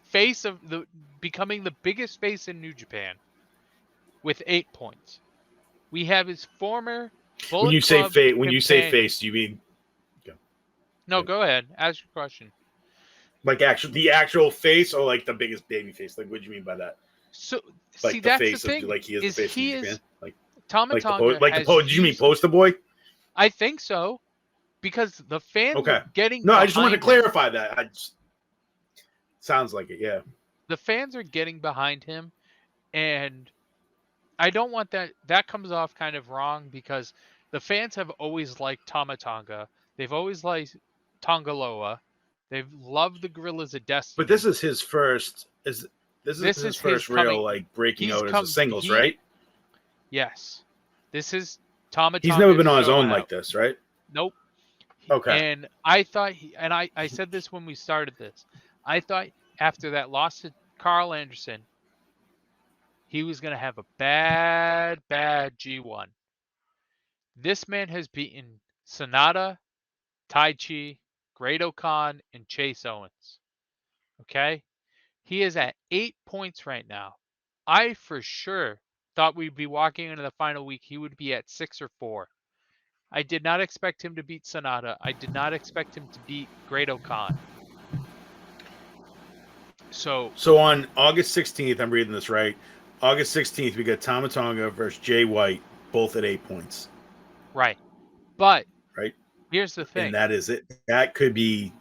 Speaker 1: face of becoming the biggest face in New Japan, with 8 points. We have his former Bullet
Speaker 2: when you say
Speaker 1: Club
Speaker 2: face, when you say
Speaker 1: companion.
Speaker 2: face, do you mean?
Speaker 1: No, go ahead. Ask your question.
Speaker 2: Like the actual face, or like the biggest baby face? Like, what do you mean by that?
Speaker 1: So
Speaker 2: like
Speaker 1: see,
Speaker 2: the
Speaker 1: that's
Speaker 2: face
Speaker 1: the thing.
Speaker 2: Of, like he is the face
Speaker 1: he
Speaker 2: of
Speaker 1: is
Speaker 2: Japan? Like
Speaker 1: Tama Tonga
Speaker 2: do you mean poster boy?
Speaker 1: I think so, because the fans are getting.
Speaker 2: No, I just wanted to clarify that. Sounds like it, yeah.
Speaker 1: The fans are getting behind him, and I don't want that. That comes off kind of wrong, because the fans have always liked Tama Tonga. They've always liked Tongaloa. They've loved the Gorillas of Destiny.
Speaker 2: But this is his first. This is his first real like breaking out as a singles, right?
Speaker 1: Yes, this is Tama Tonga.
Speaker 2: He's never been on his own like this, right?
Speaker 1: Nope.
Speaker 2: Okay.
Speaker 1: And I thought, I said this when we started this. I thought after that loss to Carl Anderson, he was going to have a bad G1. This man has beaten Sonata, Taichi, Great-O-Khan, and Chase Owens. Okay? He is at 8 points right now. I for sure thought we'd be walking into the final week. He would be at 6 or 4. I did not expect him to beat Sonata. I did not expect him to beat Great-O-Khan. So
Speaker 2: on August 16th, I'm reading this right. August 16th, we got Tama Tonga versus Jay White, both at 8 points.
Speaker 1: Right. But
Speaker 2: right.
Speaker 1: Here's the thing.
Speaker 2: And that is it. That could be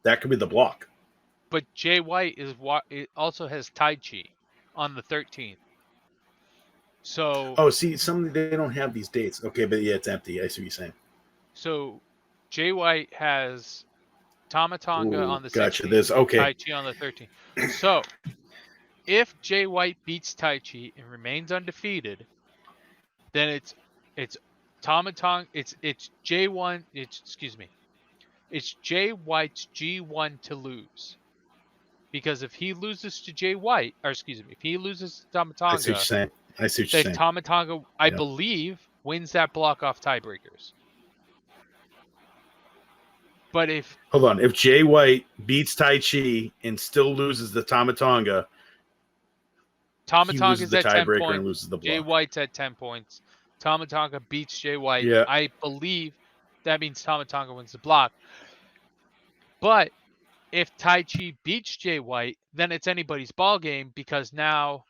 Speaker 2: the block.
Speaker 1: But Jay White it also has Tai Chi on the 13th. So
Speaker 2: see, they don't have these dates. Okay, but yeah, it's empty. I see what you're saying.
Speaker 1: So Jay White has Tama Tonga on the
Speaker 2: Gotcha.
Speaker 1: 16th,
Speaker 2: Okay.
Speaker 1: Tai Chi on the 13th. So if Jay White beats Tai Chi and remains undefeated, then it's Tama Tonga. It's J1. It's Jay White's G1 to lose. Because if he loses to Jay White, if he loses to Tama
Speaker 2: I see what you're
Speaker 1: Tonga,
Speaker 2: saying.
Speaker 1: then Tama Tonga, I believe, wins that block off tiebreakers. But if
Speaker 2: Jay White beats Tai Chi and still loses the Tama Tonga,
Speaker 1: Tama Tonga's
Speaker 2: the
Speaker 1: at 10
Speaker 2: tiebreaker
Speaker 1: points,
Speaker 2: and loses the block.
Speaker 1: Jay White's at 10 points. Tama Tonga beats Jay White.
Speaker 2: Yeah.
Speaker 1: I believe that means Tama Tonga wins the block. But if Tai Chi beats Jay White, then it's anybody's ball game because now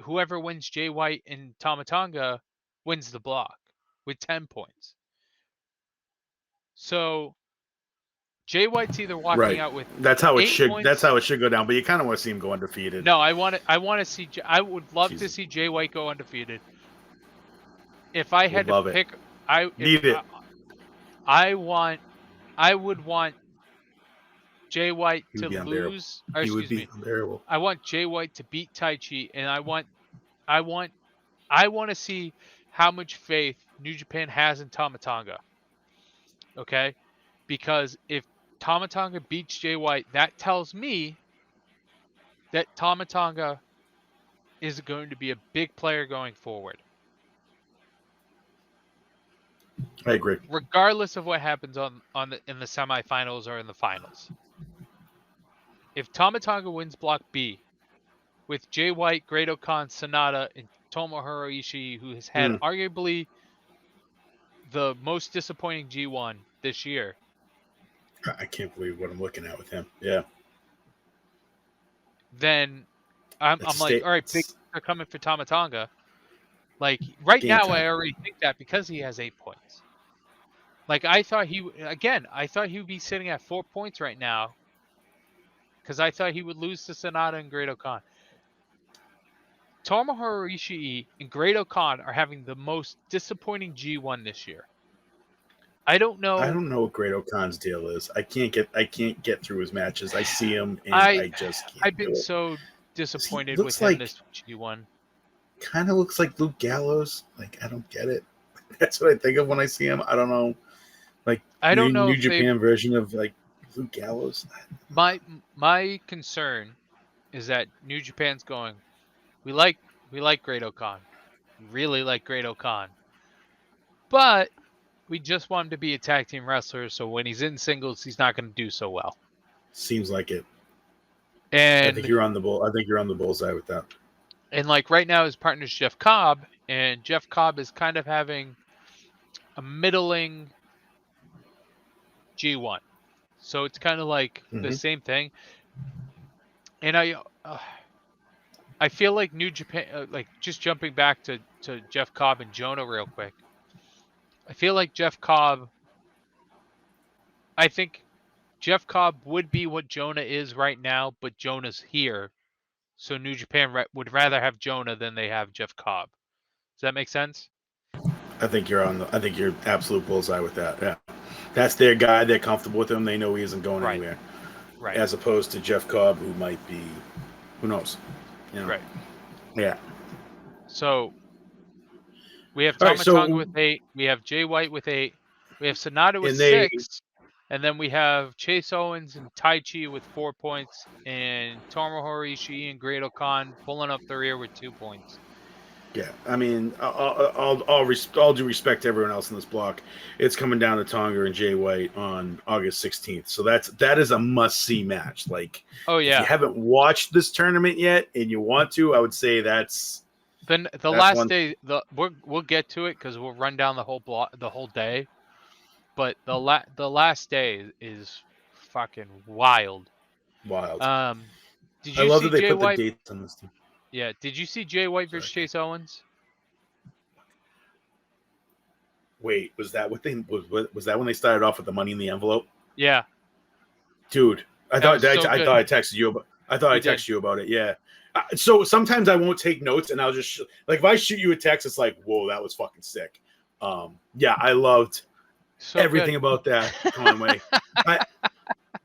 Speaker 1: whoever wins Jay White and Tama Tonga wins the block with 10 points. So Jay White's either walking out with
Speaker 2: that's how it
Speaker 1: 8
Speaker 2: should
Speaker 1: points.
Speaker 2: That's how it should go down. But you kind of want to see him go undefeated.
Speaker 1: No, I want to see. I would love to see Jay White go undefeated. If I had to pick, I would want Jay White to lose. Or excuse me.
Speaker 2: Unbearable.
Speaker 1: I want Jay White to beat Tai Chi, and I want to see how much faith New Japan has in Tama Tonga. Okay, because if Tama Tonga beats Jay White, that tells me that Tama Tonga is going to be a big player going forward.
Speaker 2: I agree.
Speaker 1: Regardless of what happens in the semifinals or in the finals. If Tama Tonga wins Block B with Jay White, Great-O-Khan, Sonata, and Tomohiro Ishii, who has had arguably the most disappointing G1 this year.
Speaker 2: I can't believe what I'm looking at with him. Yeah.
Speaker 1: Then I'm like, all right, big are coming for Tama Tonga. Like right now, I already think that because he has 8 points. Like I thought he would be sitting at 4 points right now. Because I thought he would lose to Sonata and Great-O-Khan. Tomohiro Ishii and Great-O-Khan are having the most disappointing G1 this year. I don't know
Speaker 2: what Great-O-Khan's deal is. I can't get through his matches. I see him and I just can't.
Speaker 1: I've been so disappointed with him this G1.
Speaker 2: Kind of looks like Luke Gallows. Like I don't get it. That's what I think of when I see him. I don't know. Like
Speaker 1: I don't know
Speaker 2: New Japan version of like Luke Gallows.
Speaker 1: My concern is that New Japan's going, we like Great-O-Khan. We really like Great-O-Khan. But we just want him to be a tag team wrestler, so when he's in singles, he's not going to do so well.
Speaker 2: Seems like it.
Speaker 1: And
Speaker 2: I think you're on the bullseye with that.
Speaker 1: And like right now his partner's Jeff Cobb, and Jeff Cobb is kind of having a middling G1. So it's kind of like the same thing. And I feel like New Japan, like just jumping back to Jeff Cobb and Jonah real quick. I feel like I think Jeff Cobb would be what Jonah is right now, but Jonah's here. So New Japan would rather have Jonah than they have Jeff Cobb. Does that make sense?
Speaker 2: I think you're absolute bullseye with that. Yeah. That's their guy. They're comfortable with him. They know he isn't going anywhere.
Speaker 1: Right.
Speaker 2: As opposed to Jeff Cobb, who might be, who knows? You know?
Speaker 1: Right.
Speaker 2: Yeah.
Speaker 1: So we have Tama Tonga with 8. We have Jay White with 8. We have Sonata with 6. And then we have Chase Owens and Tai Chi with 4 points. And Tomohiro Ishii and Great-O-Khan pulling up the rear with 2 points.
Speaker 2: Yeah, I mean, all due respect to everyone else in this block, it's coming down to Tonga and Jay White on August 16th. So that is a must-see match. Like,
Speaker 1: oh yeah,
Speaker 2: if you haven't watched this tournament yet and you want to, I would say that's
Speaker 1: the last day. We'll get to it because we'll run down the whole block, the whole day. But the last day is fucking wild.
Speaker 2: Wild.
Speaker 1: Did you see Jay White?
Speaker 2: The dates on this team.
Speaker 1: Yeah. Did you see Jay White versus Chase Owens?
Speaker 2: Wait, was that what they was that when they started off with the money in the envelope?
Speaker 1: Yeah,
Speaker 2: Dude, I
Speaker 1: that
Speaker 2: thought
Speaker 1: was so
Speaker 2: I
Speaker 1: good.
Speaker 2: thought I texted you about. I thought I
Speaker 1: You did.
Speaker 2: texted you about it. Yeah. So sometimes I won't take notes, and I'll just like if I shoot you a text, it's like, whoa, that was fucking sick. Yeah, I loved
Speaker 1: So
Speaker 2: everything
Speaker 1: good.
Speaker 2: about that Conway.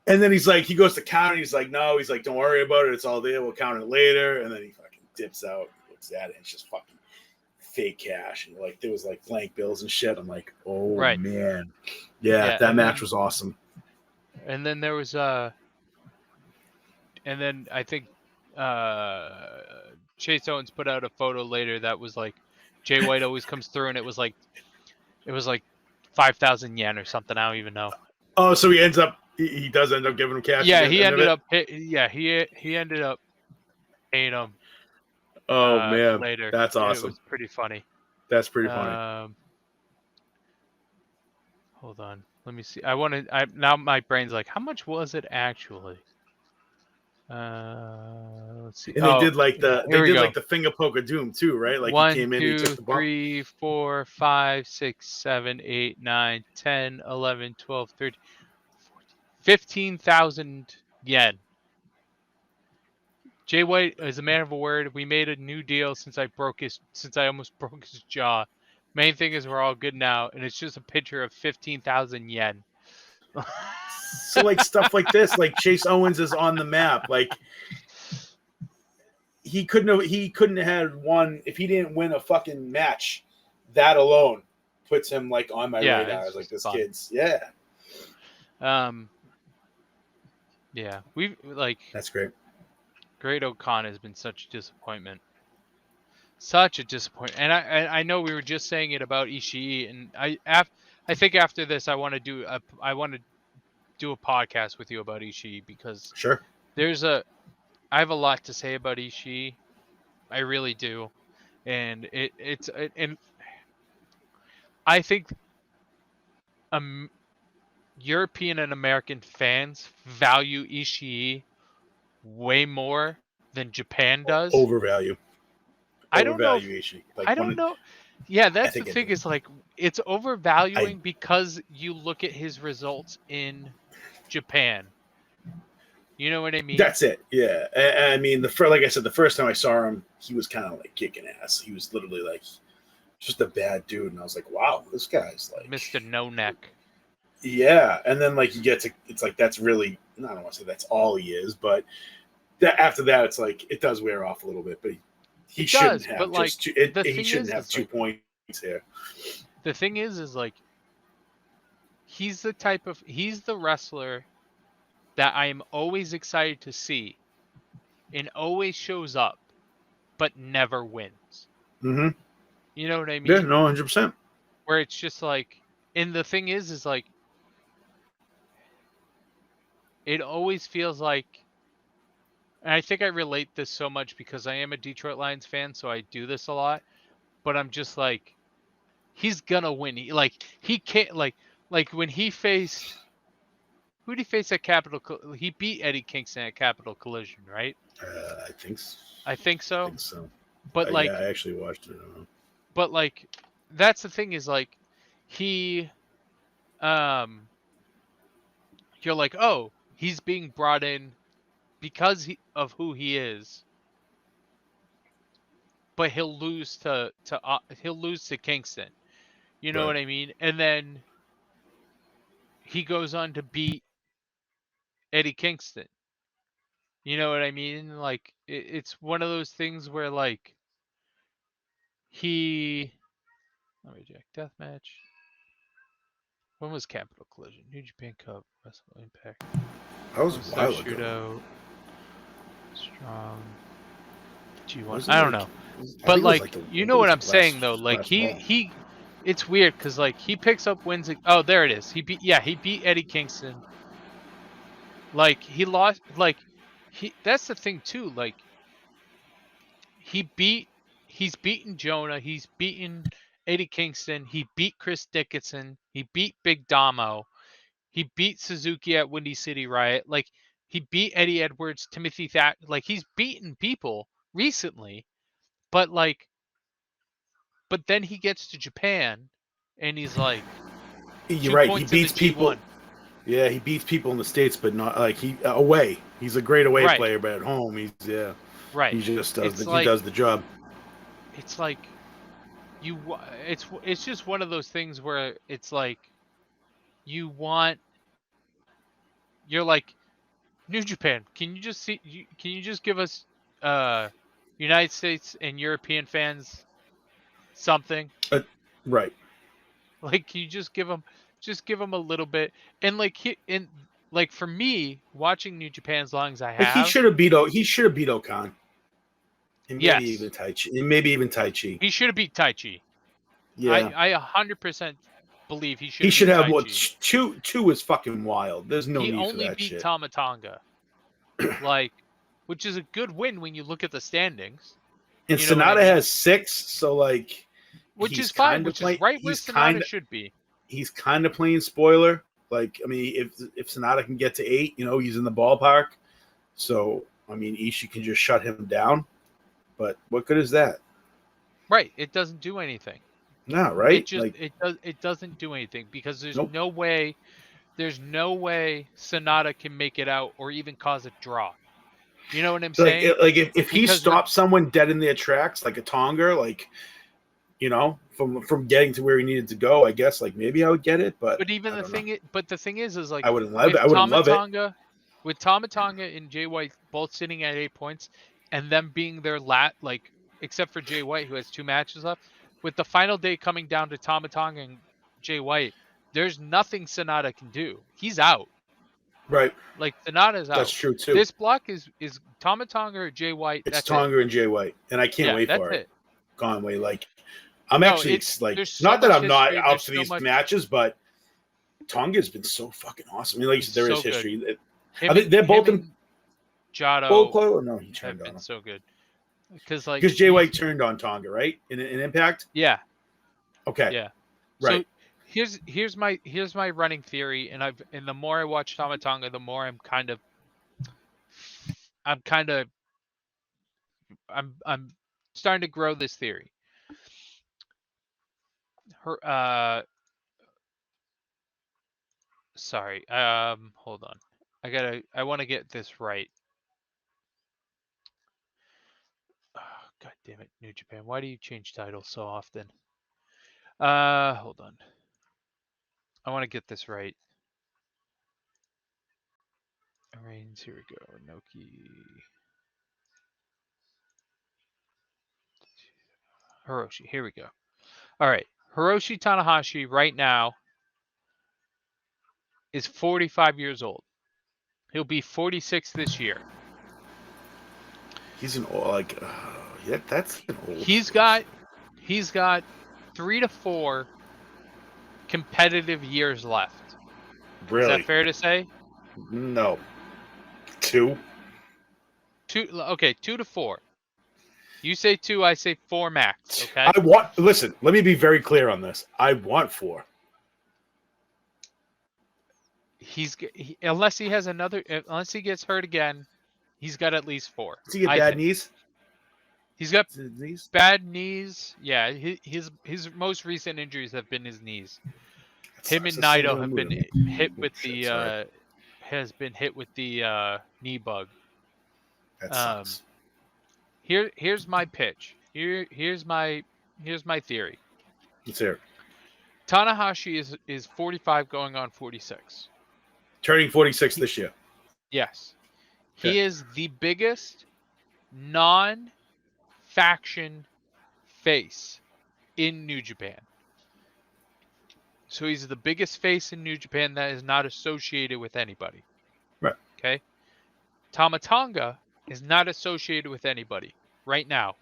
Speaker 2: And then he goes to count, and he's like, no, he's like, don't worry about it, it's all there, we'll count it later. And then he fucking dips out, looks at it, and it's just fucking fake cash, and like there was like blank bills and shit. I'm like, oh
Speaker 1: Right.
Speaker 2: man, yeah, that match was awesome.
Speaker 1: And then there was and then I think Chase Owens put out a photo later that was like Jay White always comes through, and it was like 5,000 yen or something. I don't even know.
Speaker 2: Oh, so he does end up giving him cash.
Speaker 1: Yeah,
Speaker 2: At the end of it?
Speaker 1: he ended up paying him.
Speaker 2: Oh man,
Speaker 1: later.
Speaker 2: that's awesome.
Speaker 1: It was pretty funny.
Speaker 2: That's pretty funny.
Speaker 1: Hold on, let me see. Now my brain's like, how much was it actually? Let's see.
Speaker 2: And they did like
Speaker 1: go.
Speaker 2: the finger poke of doom too, right? Like
Speaker 1: 1,
Speaker 2: he came in,
Speaker 1: 2,
Speaker 2: he took the bump.
Speaker 1: 3, 4, 5, 6, 7, 8, 9, 10, 11, 12, 13, 14, 15,000 yen. Jay White is a man of a word. We made a new deal since I almost broke his jaw. Main thing is we're all good now, and it's just a picture of 15,000 yen.
Speaker 2: So like stuff like this, like Chase Owens is on the map. Like he couldn't have had won if he didn't win a fucking match. That alone puts him like on my radar. I was like, this
Speaker 1: fun.
Speaker 2: kid's yeah.
Speaker 1: Yeah, we've like
Speaker 2: that's great.
Speaker 1: Great O'Con has been such a disappointment. Such a disappointment. And I know we were just saying it about Ishii, and I think after this I want to do a podcast with you about Ishii, because
Speaker 2: sure.
Speaker 1: I have a lot to say about Ishii. I really do. And and I think European and American fans value Ishii way more than Japan does.
Speaker 2: Overvalue.
Speaker 1: I don't know.
Speaker 2: Like
Speaker 1: I don't know. Yeah, that's the thing. Is like it's overvaluing because you look at his results in Japan. You know what I mean?
Speaker 2: That's it. Yeah. I mean, like I said, the first time I saw him, he was kind of like kicking ass. He was literally like just a bad dude, and I was like, wow, this guy's like
Speaker 1: Mr. No Neck.
Speaker 2: Yeah, and then like you get to, it's like that's really, I don't want to say that's all he is, but after that, it's like it does wear off a little bit. But he shouldn't have. But like he shouldn't have 2 points here.
Speaker 1: The thing is like he's the wrestler that I am always excited to see, and always shows up, but never wins.
Speaker 2: Mm-hmm.
Speaker 1: You know what I mean?
Speaker 2: Yeah, no, 100%.
Speaker 1: Where it's just like, and the thing is like, it always feels like, and I think I relate this so much because I am a Detroit Lions fan, so I do this a lot, but I'm just like, he's gonna win. He can't, like when he faced, who did he face at Capital? He beat Eddie Kingston at Capital Collision, right?
Speaker 2: I think so.
Speaker 1: I think so.
Speaker 2: But yeah, I actually watched it.
Speaker 1: But like, that's the thing is like, he, you're like, oh, he's being brought in because of who he is, but he'll lose to Kingston. You know what I mean? And then he goes on to beat Eddie Kingston. You know what I mean? Like it's one of those things where like let me check. Deathmatch. When was Capital Collision? New Japan Cup, Wrestle Impact.
Speaker 2: That was a while ago.
Speaker 1: Shootout. Strong. G1. I don't know. But like you know what I'm saying though. Like he it's weird because like he picks up wins. Oh, there it is. He beat Eddie Kingston. Like he lost. Like that's the thing too. Like he's beaten Jonah. He's beaten Eddie Kingston. He beat Chris Dickinson. He beat Big Damo. He beat Suzuki at Windy City Riot. Like he beat Eddie Edwards, Timothy Thatcher. Like he's beaten people recently, but then he gets to Japan and he's like
Speaker 2: You're
Speaker 1: 2
Speaker 2: right. He
Speaker 1: points in the
Speaker 2: beats people.
Speaker 1: G1.
Speaker 2: Yeah, he beats people in the States, but not like he away. He's a great away
Speaker 1: Right,
Speaker 2: player, but at home,
Speaker 1: right.
Speaker 2: he just does
Speaker 1: It's
Speaker 2: the he
Speaker 1: like
Speaker 2: does the job.
Speaker 1: it's like it's just one of those things where it's like you want you're like New Japan. Can you just give us United States and European fans something?
Speaker 2: Right.
Speaker 1: Like, can you just give them a little bit? And like for me, watching New Japan as long as I
Speaker 2: Like
Speaker 1: have,
Speaker 2: he should have beat Okan, and maybe
Speaker 1: yes,
Speaker 2: even Tai Chi, and maybe even Tai Chi.
Speaker 1: he should have beat Tai Chi.
Speaker 2: Yeah,
Speaker 1: I 100% believe he should
Speaker 2: he
Speaker 1: have
Speaker 2: should
Speaker 1: beat
Speaker 2: have
Speaker 1: Tai
Speaker 2: what
Speaker 1: Chi.
Speaker 2: two is fucking wild. There's no
Speaker 1: He
Speaker 2: need for
Speaker 1: only
Speaker 2: that
Speaker 1: beat
Speaker 2: shit.
Speaker 1: Tama Tonga, like, which is a good win when you look at the standings.
Speaker 2: And
Speaker 1: You know what I
Speaker 2: Sonata
Speaker 1: mean?
Speaker 2: has 6, so like
Speaker 1: Which is fine, which is right where Sonata should be.
Speaker 2: he's kind of playing spoiler. Like, I mean, if Sonata can get to 8, he's in the ballpark. So, I mean, Ishii can just shut him down. But what good is that?
Speaker 1: Right. It doesn't do anything.
Speaker 2: No, right? Like,
Speaker 1: It doesn't do anything because
Speaker 2: nope.
Speaker 1: there's no way Sonata can make it out or even cause a draw. You know what I'm
Speaker 2: Like,
Speaker 1: saying?
Speaker 2: if he
Speaker 1: Because
Speaker 2: stops someone dead in their tracks, like a Tonga, like, from getting to where he needed to go, I guess, like, maybe I would get it, but
Speaker 1: but even
Speaker 2: I don't know.
Speaker 1: the thing is like
Speaker 2: I wouldn't love it. I wouldn't love it.
Speaker 1: With Tama Tonga and Jay White both sitting at 8 points and them being their like except for Jay White who has 2 matches left, with the final day coming down to Tama Tonga and Jay White, there's nothing Sonata can do. He's out.
Speaker 2: Right.
Speaker 1: Like Sonata's
Speaker 2: That's
Speaker 1: out.
Speaker 2: true, too.
Speaker 1: This block is Tama Tonga or Jay White.
Speaker 2: It's
Speaker 1: That's it.
Speaker 2: Tonga and Jay White, and I can't
Speaker 1: Yeah,
Speaker 2: wait
Speaker 1: that's
Speaker 2: for it.
Speaker 1: it.
Speaker 2: Conway, like, I'm
Speaker 1: No,
Speaker 2: actually
Speaker 1: it's
Speaker 2: like,
Speaker 1: there's so
Speaker 2: not that
Speaker 1: much
Speaker 2: I'm not
Speaker 1: history.
Speaker 2: up
Speaker 1: There's
Speaker 2: for
Speaker 1: so
Speaker 2: these
Speaker 1: much.
Speaker 2: matches, but Tonga's been so fucking awesome. I mean, like you
Speaker 1: He's
Speaker 2: said, there is
Speaker 1: so good.
Speaker 2: history. I
Speaker 1: Him
Speaker 2: think they're both in
Speaker 1: and Jado
Speaker 2: Bullet No, he
Speaker 1: have
Speaker 2: turned on
Speaker 1: been
Speaker 2: him
Speaker 1: so good because like
Speaker 2: because Jay White turned on Tonga, right? In Impact.
Speaker 1: yeah.
Speaker 2: Okay,
Speaker 1: Yeah.
Speaker 2: right.
Speaker 1: So here's my running theory, and the more I watch Tama Tonga, the more I'm kind of I'm starting to grow this theory. Sorry. Hold on. I want to get this right. Oh, God damn it, New Japan. Why do you change titles so often? Hold on. I want to get this right. Reigns, here we go. Noki. Hiroshi, here we go. All right. Hiroshi Tanahashi right now is 45 years old. He'll be 46 this year.
Speaker 2: He's an old, like, yeah, that's an old.
Speaker 1: He's got 3 to 4 competitive years left.
Speaker 2: Really?
Speaker 1: Is that fair to say?
Speaker 2: No. 2.
Speaker 1: 2. Okay, 2 to 4. You say 2, I say 4 max. Okay.
Speaker 2: Listen. Let me be very clear on this. I want 4.
Speaker 1: Unless he gets hurt again, he's got at least 4.
Speaker 2: Does he get bad knees?
Speaker 1: He's got
Speaker 2: knees?
Speaker 1: bad knees. Yeah, his most recent injuries have been his knees. Him and Naito have been hit with the knee bug.
Speaker 2: That sucks.
Speaker 1: Here's my pitch. Here's my theory.
Speaker 2: Let's hear it.
Speaker 1: Tanahashi is 45 going on 46.
Speaker 2: Turning 46 this year.
Speaker 1: Yes.
Speaker 2: Okay.
Speaker 1: He is the biggest non-faction face in New Japan. So he's the biggest face in New Japan that is not associated with anybody.
Speaker 2: Right.
Speaker 1: Okay. Tama Tonga is not associated with anybody right now.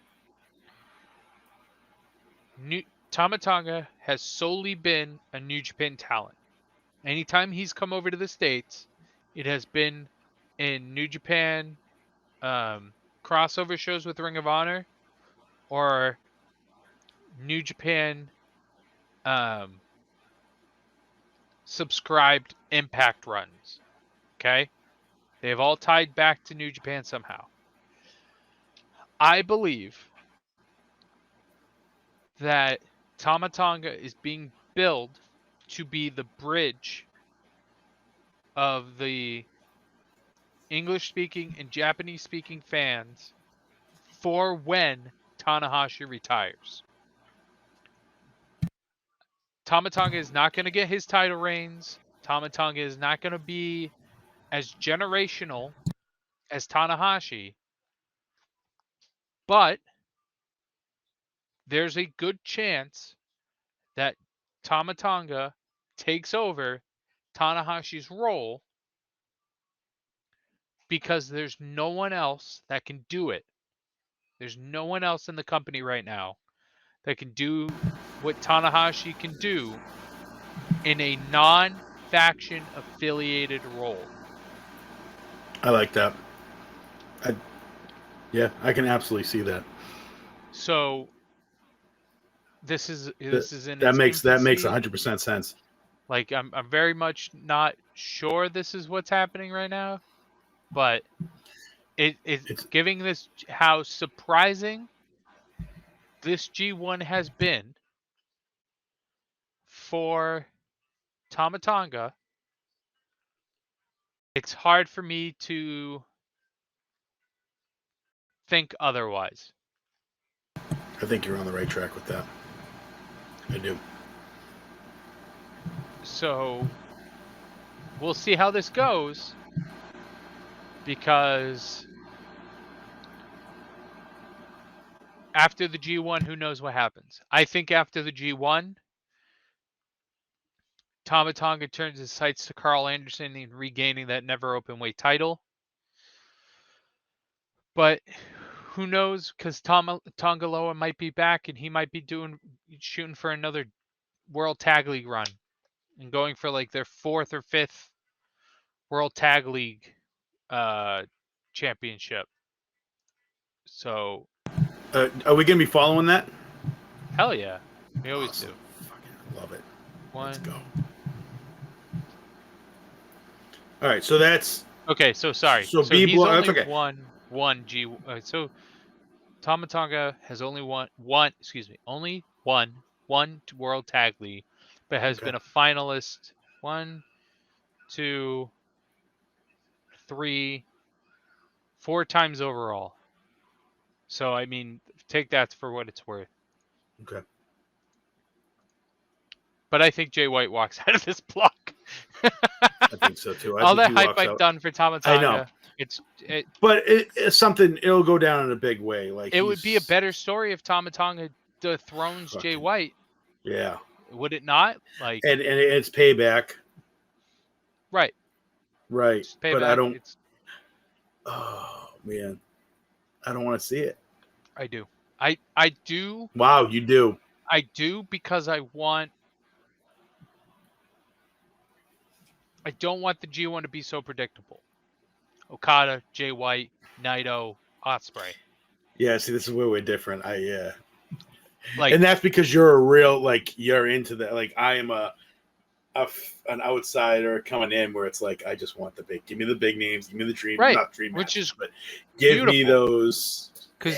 Speaker 1: Tama Tonga has solely been a New Japan talent. Anytime he's come over to the States, it has been in New Japan crossover shows with Ring of Honor or New Japan subscribed Impact runs. Okay? They've all tied back to New Japan somehow. I believe that Tama Tonga is being build to be the bridge of the English-speaking and Japanese-speaking fans for when Tanahashi retires. Tama Tonga is not going to get his title reigns. Tama Tonga is not going to be as generational as Tanahashi. But there's a good chance that Tama Tonga takes over Tanahashi's role because there's no one else that can do it. There's no one else in the company right now that can do what Tanahashi can do in a non-faction affiliated role.
Speaker 2: I like that. I can absolutely see that.
Speaker 1: So this is in
Speaker 2: that
Speaker 1: its
Speaker 2: makes
Speaker 1: infancy.
Speaker 2: 100% sense.
Speaker 1: Like I'm very much not sure this is what's happening right now, but it's giving this how surprising this G1 has been for Tama Tonga. It's hard for me to think otherwise.
Speaker 2: I think you're on the right track with that. I do.
Speaker 1: So we'll see how this goes, because after the G1, who knows what happens. I think after the G1, Tama Tonga turns his sights to Carl Anderson and regaining that never open weight title. But who knows, because Tongaloa might be back and he might be shooting for another World Tag League run and going for like their 4th or 5th World Tag League championship. So
Speaker 2: are we gonna be following that?
Speaker 1: hell yeah, we always
Speaker 2: Awesome.
Speaker 1: do.
Speaker 2: Fucking love it.
Speaker 1: Let's
Speaker 2: go. All right, so that's
Speaker 1: okay. So sorry.
Speaker 2: So
Speaker 1: he's
Speaker 2: B-block.
Speaker 1: only
Speaker 2: That's okay.
Speaker 1: one G. So Tama Tonga has only only won one World Tag League, but has been a finalist 1, 2, 3, 4 times overall. So I mean, take that for what it's worth.
Speaker 2: Okay.
Speaker 1: But I think Jay White walks out of this block.
Speaker 2: I think so too.
Speaker 1: All that hype I've done for Tama Tonga.
Speaker 2: I know.
Speaker 1: But
Speaker 2: it's something. It'll go down in a big way. Like
Speaker 1: it would be a better story if Tama Tonga dethrones Jay White.
Speaker 2: Yeah.
Speaker 1: Would it not? Like,
Speaker 2: and it's payback.
Speaker 1: Right.
Speaker 2: Right.
Speaker 1: It's payback.
Speaker 2: But I don't. Oh man, I don't want to see it.
Speaker 1: I do. I do.
Speaker 2: Wow, you do.
Speaker 1: I do, because I don't want the G1 to be so predictable. Okada, Jay White, Naito, Ospreay.
Speaker 2: Yeah, see, this is where we're different.
Speaker 1: Like,
Speaker 2: and that's because you're a real, like, you're into that. Like, I am an outsider coming in where it's like, I just want give me the big names, give me the dream,
Speaker 1: right,
Speaker 2: not dream
Speaker 1: which
Speaker 2: matches,
Speaker 1: is
Speaker 2: but give
Speaker 1: beautiful.
Speaker 2: me those.
Speaker 1: Because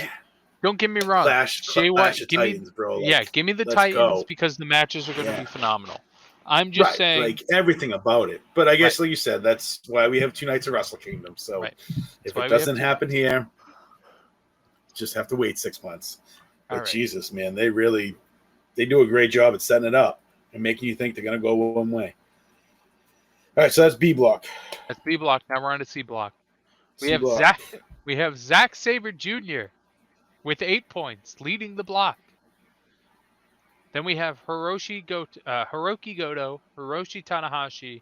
Speaker 1: don't get me wrong,
Speaker 2: Jay White, give Titans, bro. Like,
Speaker 1: give me the Titans, because the matches are going to be phenomenal. I'm just saying,
Speaker 2: like, everything about it. But I guess, like you said, that's why we have 2 nights of Wrestle Kingdom. So if it doesn't happen here, just have to wait 6 months. But Jesus, man, they do a great job at setting it up and making you think they're going to go one way. All right, so that's B block.
Speaker 1: That's B block. Now we're on to C block. We have Zack Sabre Jr. with 8 points, leading the block. Then we have Hiroki Goto, Hiroshi Tanahashi,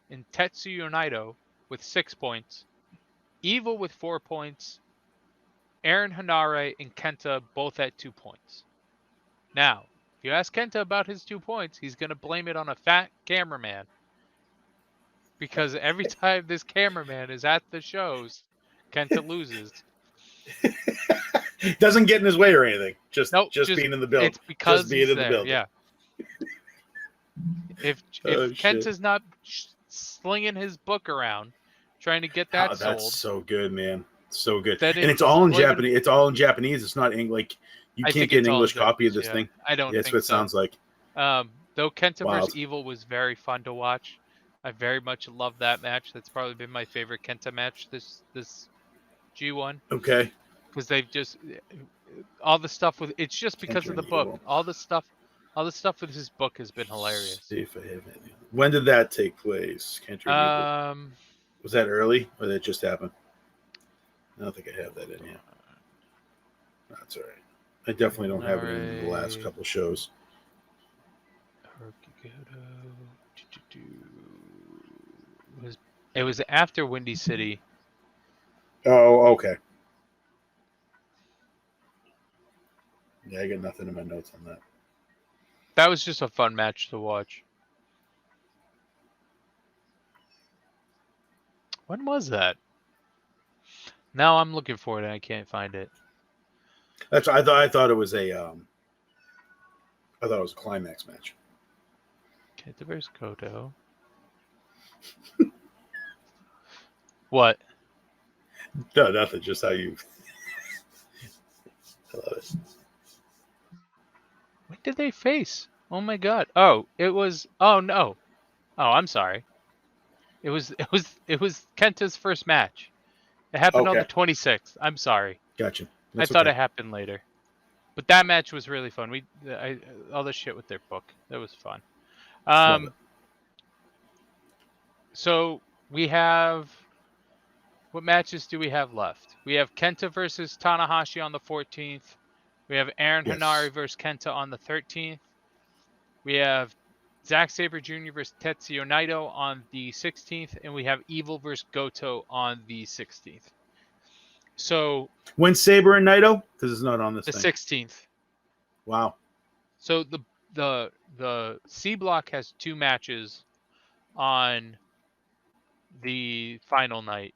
Speaker 1: and Tetsuya Naito with 6 points. Evil with 4 points. Aaron Hanare and Kenta both at 2 points. Now, if you ask Kenta about his 2 points, he's going to blame it on a fat cameraman. Because every time this cameraman is at the shows, Kenta loses.
Speaker 2: Doesn't get in his way or anything. Just being in the building.
Speaker 1: It's because
Speaker 2: just being in the building.
Speaker 1: Yeah. If Kenta's not slinging his book around, trying to get that sold.
Speaker 2: That's so good, man. So good.
Speaker 1: And
Speaker 2: it's all in Japanese. It's all in Japanese. It's not English. Like, you can't get an English copy of this thing.
Speaker 1: I don't.
Speaker 2: That's what it sounds like.
Speaker 1: Though Kenta
Speaker 2: Wild.
Speaker 1: versus Evil was very fun to watch. I very much loved that match. That's probably been my favorite Kenta match this G1,
Speaker 2: Okay.
Speaker 1: because they've just all the stuff with it's just because
Speaker 2: Kenta
Speaker 1: of the
Speaker 2: and
Speaker 1: book.
Speaker 2: Evil.
Speaker 1: All the stuff with his book has been hilarious.
Speaker 2: See if I have any. When did that take place? Kenta and Evil. Was that early, or did it just happen? I don't think I have that in here. That's all right. I definitely don't have it in the last couple shows.
Speaker 1: It was after Windy City.
Speaker 2: Oh, okay. Yeah, I got nothing in my notes on that.
Speaker 1: That was just a fun match to watch. When was that? Now I'm looking for it and I can't find it.
Speaker 2: That's I thought it was a I thought it was a climax match.
Speaker 1: Kenta versus Goto. What?
Speaker 2: No, nothing. Just how you. I love it.
Speaker 1: When did they face? Oh my god. Oh, it was. Oh no. Oh, I'm sorry. It was Kenta's first match. It happened on the 26th. I'm sorry.
Speaker 2: Gotcha.
Speaker 1: I thought it happened later. But that match was really fun. All the shit with their book. That was fun. So we have, what matches do we have left? We have Kenta versus Tanahashi on the 14th. We have Aaron Hanari versus Kenta on the 13th. We have Zack Sabre Jr. versus Tetsuya Naito on the 16th, and we have Evil versus Goto on the 16th. So
Speaker 2: when Sabre and Naito, because it's not on this.
Speaker 1: The
Speaker 2: thing.
Speaker 1: 16th.
Speaker 2: Wow.
Speaker 1: So the C block has 2 matches on the final night.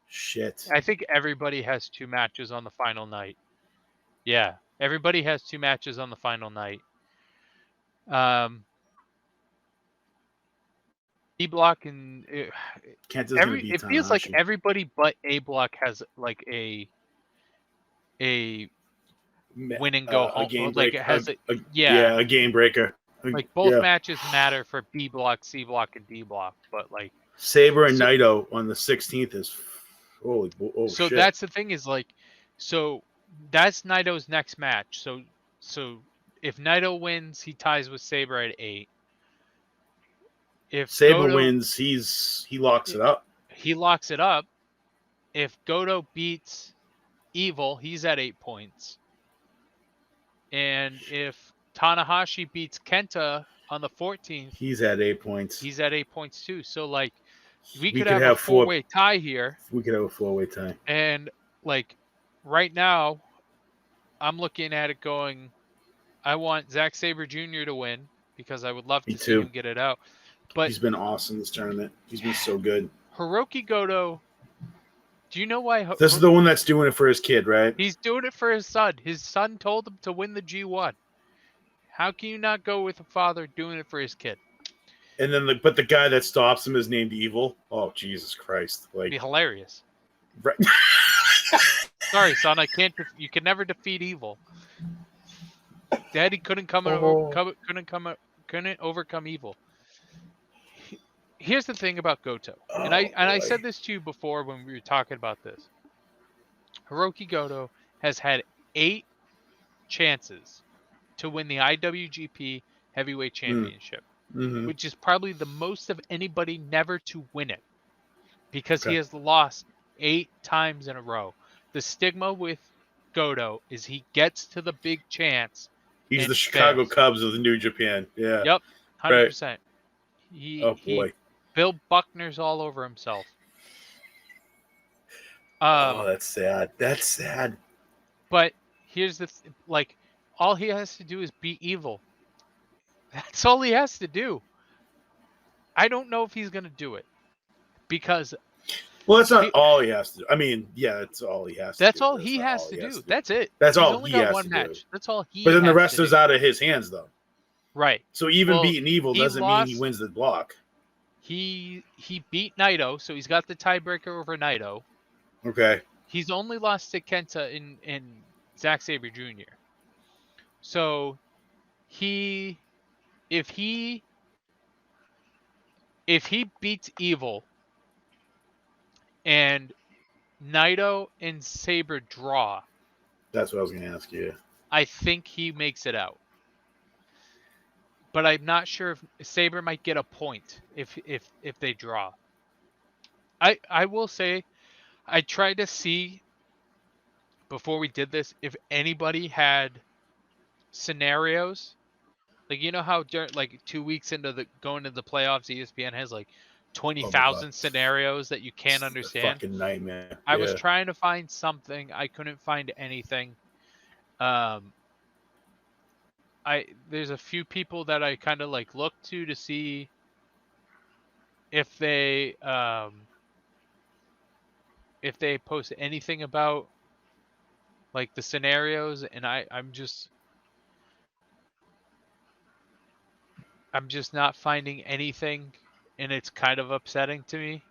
Speaker 2: Shit.
Speaker 1: I think everybody has 2 matches on the final night. Yeah, everybody has 2 matches on the final night. B block and it feels like everybody but A block has like a win and go home.
Speaker 2: Game
Speaker 1: like
Speaker 2: break,
Speaker 1: it has
Speaker 2: a game breaker.
Speaker 1: Like both matches matter for B block, C block, and D block, but like
Speaker 2: Sabre and Naito on the 16th is so
Speaker 1: shit. That's the thing is like, so that's Naito's next match. So if Naito wins, he ties with Sabre at 8. If
Speaker 2: Sabre wins, he locks it up.
Speaker 1: He locks it up. If Goto beats Evil, he's at 8 points. And if Tanahashi beats Kenta on the 14th,
Speaker 2: he's at 8 points.
Speaker 1: He's at 8 points too. So like we could have a 4-way tie here.
Speaker 2: We could have a 4-way tie.
Speaker 1: And like right now, I'm looking at it going, I want Zack Sabre Jr. to win because I would love to see him get it out. But
Speaker 2: he's been awesome this tournament. He's been so good.
Speaker 1: Hiroki Goto, do you know why?
Speaker 2: This is the one that's doing it for his kid, right?
Speaker 1: He's doing it for his son. His son told him to win the G1. How can you not go with a father doing it for his kid?
Speaker 2: And then, but the guy that stops him is named Evil. Oh, Jesus Christ! Like,
Speaker 1: it'd be hilarious.
Speaker 2: Right.
Speaker 1: Sorry, son. You can never defeat Evil. Daddy couldn't overcome Evil. Here's the thing about Goto, and I said this to you before when we were talking about this. Hiroki Goto has had 8 chances to win the IWGP Heavyweight Championship, which is probably the most of anybody never to win it, because he has lost 8 times in a row. The stigma with Goto is he gets to the big chance.
Speaker 2: He's the Chicago Cubs of the New Japan. Yeah.
Speaker 1: Yep. 100%.
Speaker 2: Boy.
Speaker 1: Bill Buckner's all over himself.
Speaker 2: That's sad. That's sad.
Speaker 1: But here's the all he has to do is beat Evil. That's all he has to do. I don't know if he's going to do it because.
Speaker 2: Well, that's not all he has to do. I mean, yeah, that's all he has to do.
Speaker 1: That's all he has to do. That's it.
Speaker 2: That's all he has to do.
Speaker 1: That's all he.
Speaker 2: But then the rest is out of his hands, though.
Speaker 1: Right.
Speaker 2: So even beating Evil doesn't mean he wins the block.
Speaker 1: He beat Naito, so he's got the tiebreaker over Naito.
Speaker 2: Okay.
Speaker 1: He's only lost to Kenta in Zack Sabre Jr. So he if he beats Evil and Naito and Saber draw,
Speaker 2: That's what I was going to ask you.
Speaker 1: I think he makes it out. But I'm not sure if Saber might get a point if they draw. I will say I tried to see before we did this if anybody had scenarios. Like, you know how like 2 weeks into the going to the playoffs, ESPN has like
Speaker 2: Oh my God.
Speaker 1: 20,000 scenarios that you can't
Speaker 2: It's a
Speaker 1: understand.
Speaker 2: fucking nightmare.
Speaker 1: I was
Speaker 2: Yeah.
Speaker 1: trying to find something. I couldn't find anything. There's a few people that I kind of like look to see if they post anything about like the scenarios, and I'm just not finding anything, and it's kind of upsetting to me.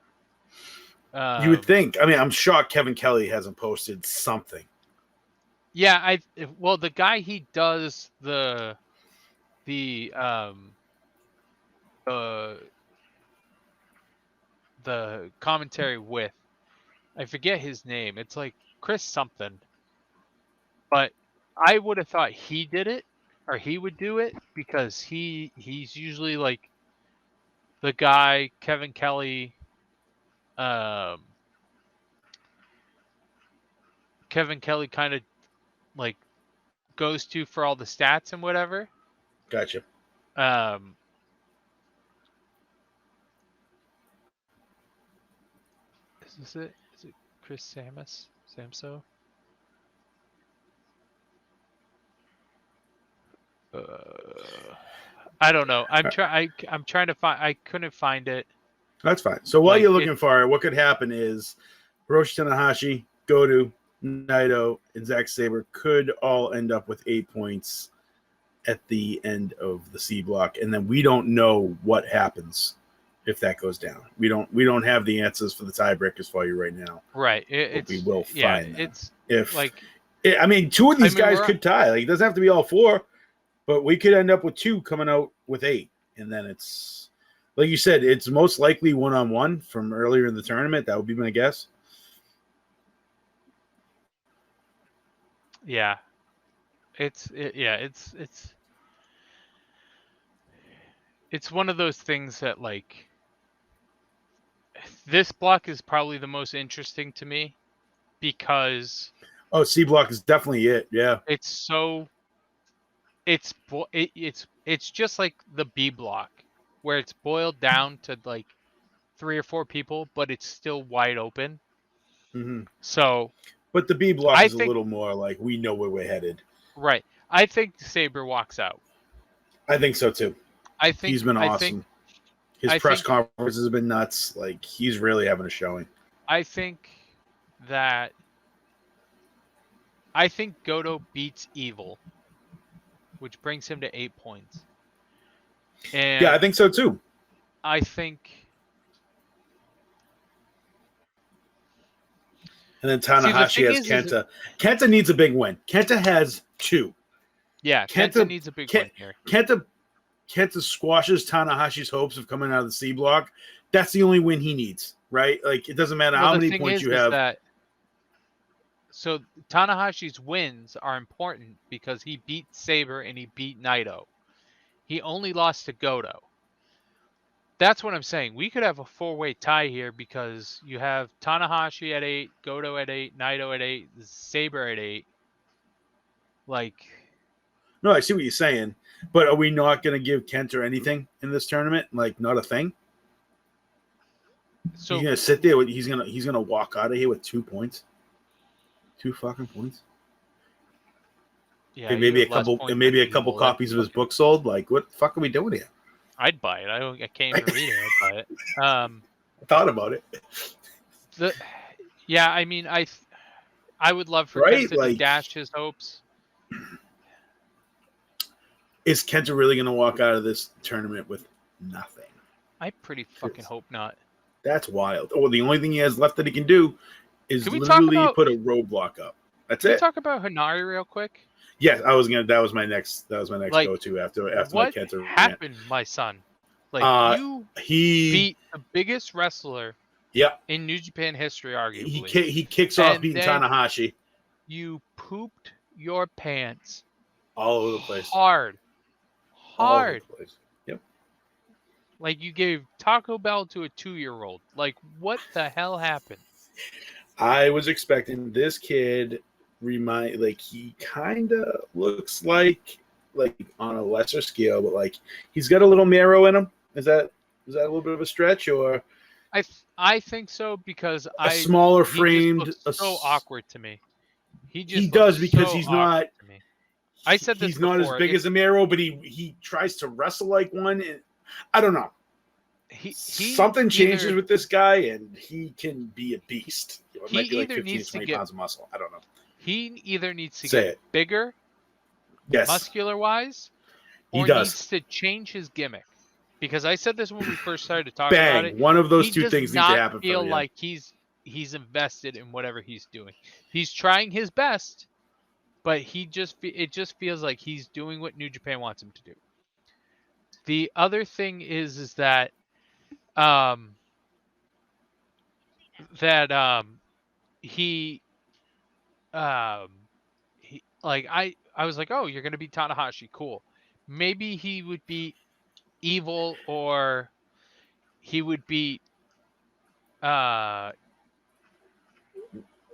Speaker 2: You would think. I mean, I'm shocked Kevin Kelly hasn't posted something.
Speaker 1: Yeah, well, the guy he does the commentary with, I forget his name. It's like Chris something. But I would have thought he did it, or he would do it, because he's usually like the guy Kevin Kelly kind of like goes to for all the stats and whatever.
Speaker 2: Gotcha.
Speaker 1: Is this it? Is it Chris Samso? I don't know. I'm trying to find. I couldn't find it.
Speaker 2: That's fine. So while
Speaker 1: Like,
Speaker 2: you're looking for it, what could happen is Hiroshi Tanahashi, Goto, Naito, and Zack Sabre could all end up with 8 points at the end of the C block, and then we don't know what happens if that goes down. We don't have the answers for the tiebreakers for you right now.
Speaker 1: Right.
Speaker 2: We will find them.
Speaker 1: It's
Speaker 2: if
Speaker 1: like,
Speaker 2: I mean, two of these guys could tie. Like, it doesn't have to be all four, but we could end up with two coming out with 8, and then it's like you said, it's most likely one-on-one from earlier in the tournament. That would be my guess.
Speaker 1: Yeah. It's one of those things that, like, this block is probably the most interesting to me because
Speaker 2: C block is definitely it. Yeah.
Speaker 1: it's so it's just like the B block, where it's boiled down to like 3 or 4 people, but it's still wide open.
Speaker 2: Mm-hmm.
Speaker 1: So,
Speaker 2: but the B block is a little more like we know where we're headed.
Speaker 1: Right. I think Sabre walks out.
Speaker 2: I think so too.
Speaker 1: I think
Speaker 2: he's been awesome. His press conferences have been nuts. Like, he's really having a showing.
Speaker 1: I think Goto beats Evil, which brings him to 8 points. And
Speaker 2: yeah, I think so too.
Speaker 1: I think.
Speaker 2: And then Tanahashi has Kenta. Kenta needs a big win. Kenta has 2.
Speaker 1: Yeah, Kenta needs a big win here.
Speaker 2: Kenta squashes Tanahashi's hopes of coming out of the C block. That's the only win he needs, right? Like, it doesn't matter how many points you have.
Speaker 1: So Tanahashi's wins are important because he beat Sabre and he beat Naito. He only lost to Goto. That's what I'm saying. We could have a 4-way tie here because you have Tanahashi at 8, Goto at 8, Naito at 8, Sabre at 8. Like,
Speaker 2: no, I see what you're saying, but are we not going to give Kenta anything in this tournament? Like, not a thing. So he's going to sit there. He's going to walk out of here with 2 points. 2 fucking points. Yeah, and maybe a couple copies of his book sold. Like, what the fuck are we doing here?
Speaker 1: I'd buy it. I can't even read it. I'd buy it.
Speaker 2: I thought about it.
Speaker 1: Yeah, I mean, I would love for Kenta to dash his hopes.
Speaker 2: Is Kenta really going to walk out of this tournament with nothing?
Speaker 1: I pretty fucking hope not.
Speaker 2: That's wild. Oh, the only thing he has left that he can do is literally put a roadblock up. That's
Speaker 1: Can we
Speaker 2: it.
Speaker 1: talk about Hanari real quick?
Speaker 2: Yes, I was gonna. That was my next. That was my next
Speaker 1: Like,
Speaker 2: go-to after my
Speaker 1: what
Speaker 2: Kenta rant.
Speaker 1: happened, my son? Like, you
Speaker 2: He.
Speaker 1: beat the biggest wrestler
Speaker 2: Yep.
Speaker 1: in New Japan history, arguably.
Speaker 2: He kicks off
Speaker 1: And
Speaker 2: beating
Speaker 1: then
Speaker 2: Tanahashi
Speaker 1: you pooped your pants
Speaker 2: all over the place.
Speaker 1: hard.
Speaker 2: All over the place. Yep.
Speaker 1: Like, you gave Taco Bell to a 2-year-old. Like, what the hell happened?
Speaker 2: I was expecting this kid he kind of looks like on a lesser scale, but like he's got a little marrow in him. Is that a little bit of a stretch, or
Speaker 1: I think so, because
Speaker 2: a smaller
Speaker 1: he just
Speaker 2: framed?
Speaker 1: looks so awkward to me. He
Speaker 2: He
Speaker 1: just looks
Speaker 2: does because
Speaker 1: so
Speaker 2: he's
Speaker 1: awkward
Speaker 2: not.
Speaker 1: to me. I said this
Speaker 2: He's not as
Speaker 1: before.
Speaker 2: big as a marrow, but he tries to wrestle like one. And I don't know. Something changes with this guy, and he can be a beast. It might be like 15 to 20 pounds of muscle. I don't know.
Speaker 1: He either needs to get bigger,
Speaker 2: yes,
Speaker 1: muscular-wise, or needs to change his gimmick. Because I said this when we first started to talk about it.
Speaker 2: One of those two things need to happen.
Speaker 1: He does not feel like he's invested in whatever he's doing. He's trying his best, but it just feels like he's doing what New Japan wants him to do. The other thing is that he like I was like, oh, you're gonna beat Tanahashi, cool. Maybe he would beat Evil, or he would beat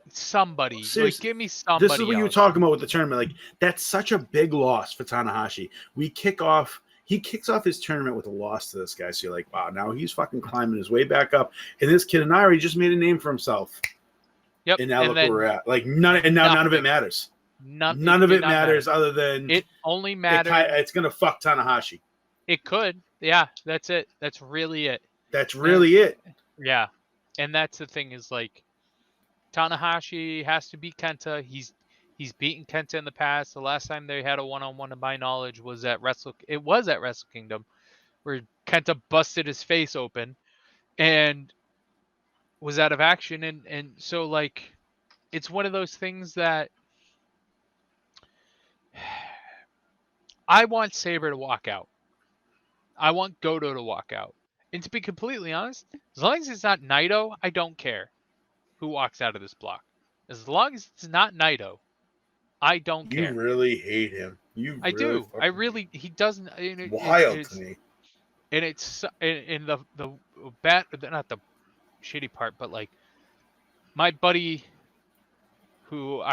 Speaker 1: somebody.
Speaker 2: Seriously,
Speaker 1: like, give me somebody.
Speaker 2: This is what you were talking about with the tournament. Like, that's such a big loss for Tanahashi. He kicks off his tournament with a loss to this guy. So you're like, wow, now he's fucking climbing his way back up. And this kid Hanari just made a name for himself.
Speaker 1: Yep.
Speaker 2: And now look where we're at. Like, none of it matters. None of it matters other than
Speaker 1: it only matters.
Speaker 2: It's gonna fuck Tanahashi.
Speaker 1: It could. Yeah, that's it. That's really it.
Speaker 2: That's really it.
Speaker 1: Yeah. And that's the thing, is like, Tanahashi has to beat Kenta. He's beaten Kenta in the past. The last time they had a one-on-one, to my knowledge, was at Wrestle Kingdom, where Kenta busted his face open and was out of action. And so, like, it's one of those things that I want Sabre to walk out. I want Goto to walk out. And to be completely honest, as long as it's not Naito, I don't care who walks out of this block. As long as it's not Naito, I don't care.
Speaker 2: You really hate him.
Speaker 1: I do. I really. He doesn't.
Speaker 2: Wild to me.
Speaker 1: And it's in the bad, not the shitty part, but like, my buddy, who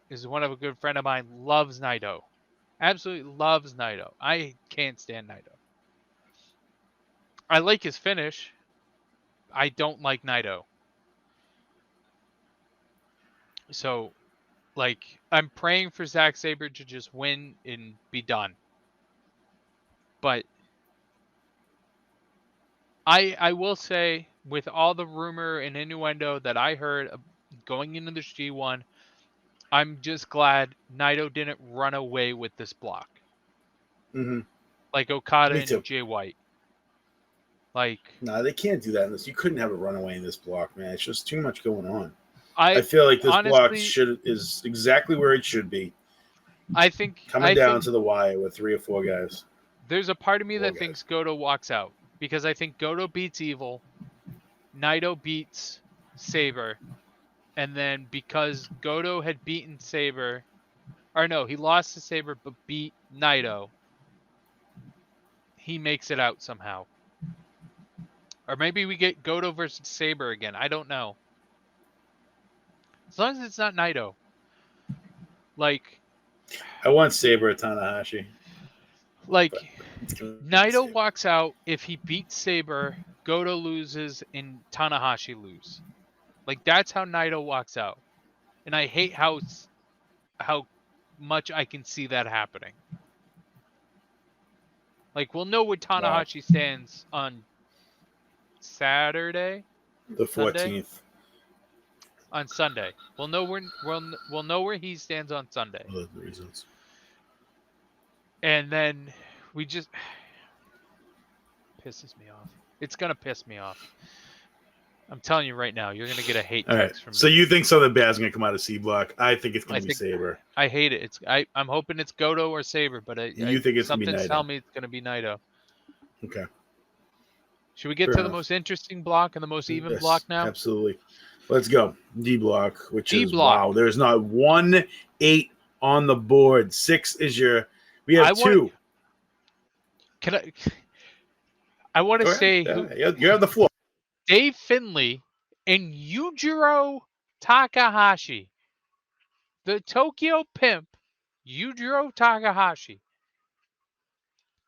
Speaker 1: is one of a good friend of mine, loves Naito. Absolutely loves Naito. I can't stand Naito. I like his finish. I don't like Naito. So, like, I'm praying for Zack Sabre to just win and be done. But I will say, with all the rumor and innuendo that I heard going into this G1, I'm just glad Naito didn't run away with this block.
Speaker 2: Mm-hmm.
Speaker 1: Like Okada and Jay White. Like,
Speaker 2: no, they can't do that in this. You couldn't have a runaway in this block, man. It's just too much going on. I feel like this block is exactly where it should be.
Speaker 1: I think
Speaker 2: coming down to the wire with 3 or 4 guys.
Speaker 1: There's a part of me that thinks Goto walks out, because I think Goto beats Evil, Naito beats Sabre, and then because Goto had beaten Sabre, or no, he lost to Sabre but beat Naito, he makes it out somehow. Or maybe we get Goto versus Sabre again. I don't know. As long as it's not Naito. Like,
Speaker 2: I want Sabre Tanahashi.
Speaker 1: Like, Naito walks out. If he beats Sabre, Goto loses and Tanahashi lose. Like, that's how Naito walks out. And I hate how much I can see that happening. Like, we'll know where Tanahashi stands on Saturday,
Speaker 2: the 14th.
Speaker 1: Sunday? On Sunday, we'll know where he stands on Sunday.
Speaker 2: Well, the reasons.
Speaker 1: And then we just pisses me off. It's gonna piss me off. I'm telling you right now, you're gonna get a hate
Speaker 2: All right.
Speaker 1: text from
Speaker 2: So
Speaker 1: me.
Speaker 2: you think something bad's gonna come out of C Block? I think it's
Speaker 1: I
Speaker 2: gonna be
Speaker 1: think
Speaker 2: Saber.
Speaker 1: I hate it. I'm hoping it's Goto or Saber, but
Speaker 2: You think it's gonna be
Speaker 1: something's
Speaker 2: Naito?
Speaker 1: telling me it's gonna be Naito.
Speaker 2: Okay.
Speaker 1: Should we get
Speaker 2: Fair
Speaker 1: to the
Speaker 2: enough.
Speaker 1: most interesting block and the most even block
Speaker 2: Yes,
Speaker 1: now?
Speaker 2: absolutely. Let's go. D Block, which
Speaker 1: D
Speaker 2: is
Speaker 1: block.
Speaker 2: wow. There's not 1-8 on the board. 6 is your. We have 2.
Speaker 1: Can I? I want to
Speaker 2: Go ahead.
Speaker 1: say
Speaker 2: Yeah,
Speaker 1: who
Speaker 2: you have the floor.
Speaker 1: Dave Finley and Yujiro Takahashi. The Tokyo Pimp, Yujiro Takahashi.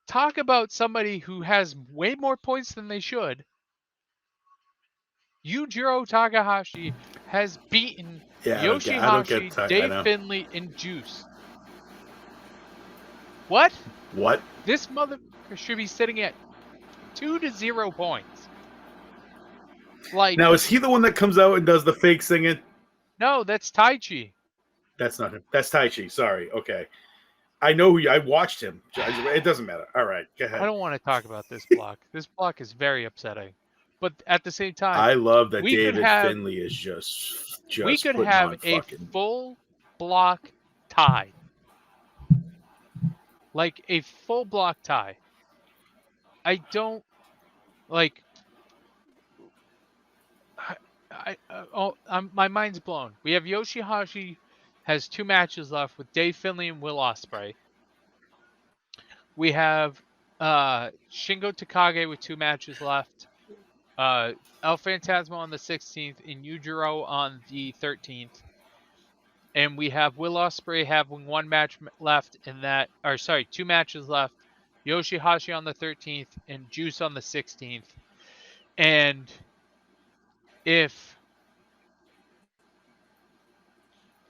Speaker 1: Talk about somebody who has way more points than they should. Yujiro Takahashi has beaten
Speaker 2: Yeah, I don't get.
Speaker 1: Yoshihashi,
Speaker 2: I
Speaker 1: Dave
Speaker 2: know.
Speaker 1: Finley, and Juice. What?
Speaker 2: What?
Speaker 1: This motherfucker should be sitting at 2-0 points. Like,
Speaker 2: Now is he the one that comes out and does the fake singing?
Speaker 1: no, that's Taichi.
Speaker 2: That's not him. That's Taichi. Sorry. Okay. I know who. I watched him. It doesn't matter. All right. Go ahead.
Speaker 1: I don't want to talk about this block. This block is very upsetting. But at the same time,
Speaker 2: I love that
Speaker 1: we could
Speaker 2: David
Speaker 1: have
Speaker 2: Finley is just
Speaker 1: we could
Speaker 2: putting
Speaker 1: have
Speaker 2: on
Speaker 1: a
Speaker 2: fucking.
Speaker 1: full block tie. Like a full block tie. I don't like my mind's blown. We have Yoshihashi has 2 matches left with Dave Finley and Will Ospreay. We have Shingo Takagi with 2 matches left. El Phantasmo on the 16th and Yujiro on the 13th. And we have Will Ospreay having 1 match left in that, or sorry, 2 matches left. Yoshihashi on the 13th and Juice on the 16th. And if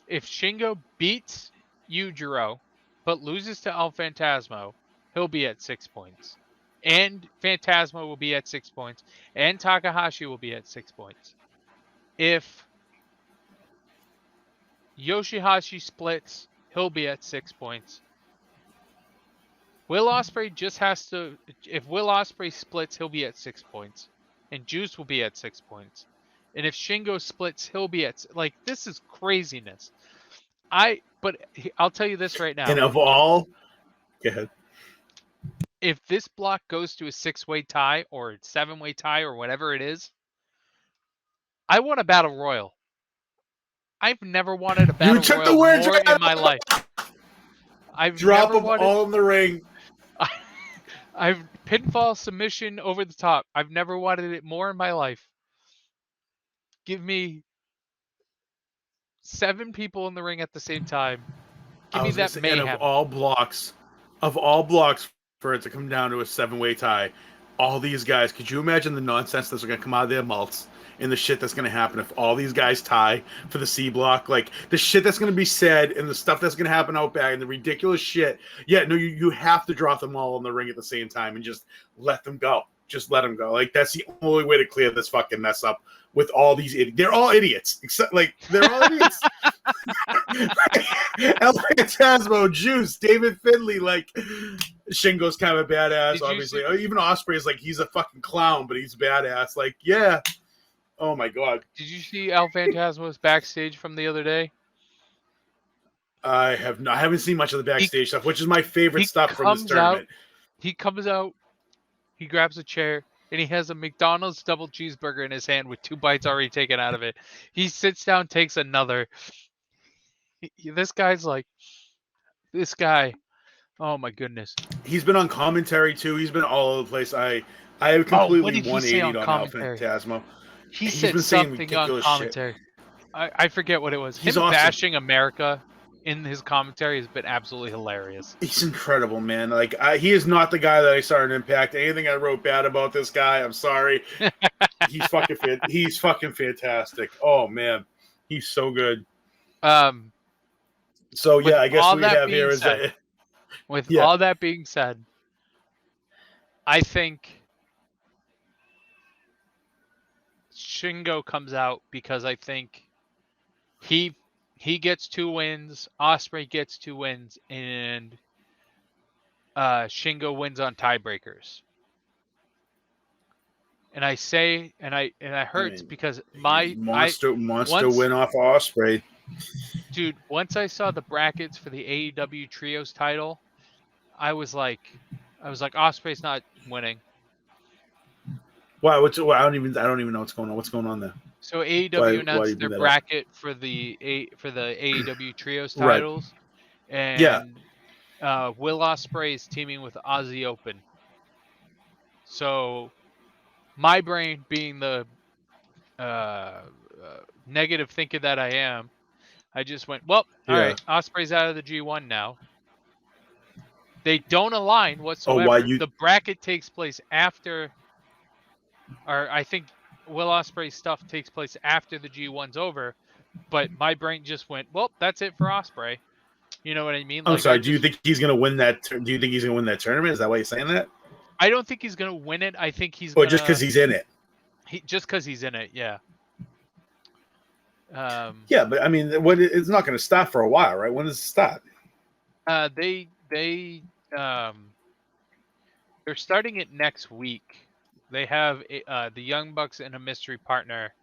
Speaker 1: Shingo beats Yujiro but loses to El Phantasmo, he'll be at 6 points. And Phantasmo will be at 6 points. And Takahashi will be at 6 points. If Yoshihashi splits, he'll be at 6 points. Will Ospreay just has to. If Will Ospreay splits, he'll be at 6 points, and Juice will be at 6 points. And if Shingo splits, he'll be at this is craziness. But I'll tell you this right now.
Speaker 2: And of all, go ahead.
Speaker 1: If this block goes to a 6-way tie or 7-way tie or whatever it is, I want a battle royal. I've never wanted a battle
Speaker 2: took the
Speaker 1: royal
Speaker 2: words
Speaker 1: more
Speaker 2: right
Speaker 1: in my life. I've
Speaker 2: Drop
Speaker 1: never
Speaker 2: them
Speaker 1: wanted.
Speaker 2: all in the ring.
Speaker 1: I've pinfall submission over the top. I've never wanted it more in my life. Give me 7 people in the ring at the same time. Give me that mayhem.
Speaker 2: And of all blocks for it to come down to a 7-way tie, all these guys, could you imagine the nonsense that's going to come out of their mouths and the shit that's going to happen if all these guys tie for the C block? Like, the shit that's going to be said and the stuff that's going to happen out back and the ridiculous shit. Yeah, no, you have to drop them all in the ring at the same time and just let them go. Just let them go. Like, that's the only way to clear this fucking mess up with all these idiots. They're all idiots. Except, like, they're all idiots. El Phantasmo, Juice, David Finley, like, Shingo's kind of a badass, obviously. Even Ospreay is like, he's a fucking clown, but he's badass. Like, yeah. Oh, my God.
Speaker 1: Did you see El Phantasmo's backstage from the other day?
Speaker 2: I haven't seen much of the backstage stuff, which is my favorite stuff from this tournament.
Speaker 1: He comes out, he grabs a chair, and he has a McDonald's double cheeseburger in his hand with 2 bites already taken out of it. He sits down, takes another. This guy, oh my goodness.
Speaker 2: He's been on commentary too. He's been all over the place. I have completely 180 on El Phantasmo.
Speaker 1: He said something on commentary. I forget what it was.
Speaker 2: He's
Speaker 1: Him
Speaker 2: awesome.
Speaker 1: bashing America in his commentary has been absolutely hilarious.
Speaker 2: He's incredible, man. Like, he is not the guy that I saw in Impact. Anything I wrote bad about this guy, I'm sorry. He's fucking fantastic. Oh man, he's so good. So yeah, I guess what we have here is that.
Speaker 1: With all that being said, I think Shingo comes out because I think he gets 2 wins, Ospreay gets 2 wins, and Shingo wins on tiebreakers. And I say, and it hurts because
Speaker 2: monster
Speaker 1: once,
Speaker 2: win off Ospreay.
Speaker 1: dude, once I saw the brackets for the AEW Trios title, I was like, Ospreay's not winning.
Speaker 2: Why? I don't even know what's going on. What's going on there?
Speaker 1: So AEW
Speaker 2: Why do
Speaker 1: announced
Speaker 2: you
Speaker 1: their
Speaker 2: bring that up?
Speaker 1: bracket for the AEW Trios
Speaker 2: Right.
Speaker 1: titles,
Speaker 2: Yeah.
Speaker 1: and Will Ospreay is teaming with Aussie Open. So my brain, being the negative thinker that I am, I just went, well, all
Speaker 2: Yeah.
Speaker 1: right, Ospreay's out of the G1 now. They don't align
Speaker 2: Oh,
Speaker 1: whatsoever.
Speaker 2: why you?
Speaker 1: The bracket takes place after, or I think Will Ospreay's stuff takes place after the G1's over. But my brain just went, well, that's it for Ospreay. You know what I mean?
Speaker 2: I'm
Speaker 1: Like,
Speaker 2: sorry. Do you think he's gonna win that? Do you think he's gonna win that tournament? Is that why you're saying that?
Speaker 1: I don't think he's gonna win it. I think he's
Speaker 2: Or just because he's in it?
Speaker 1: just because he's in it. Yeah.
Speaker 2: Yeah, but I mean, it's not going to stop for a while, right? When does it stop?
Speaker 1: They're starting it next week. They have the Young Bucks and a mystery partner.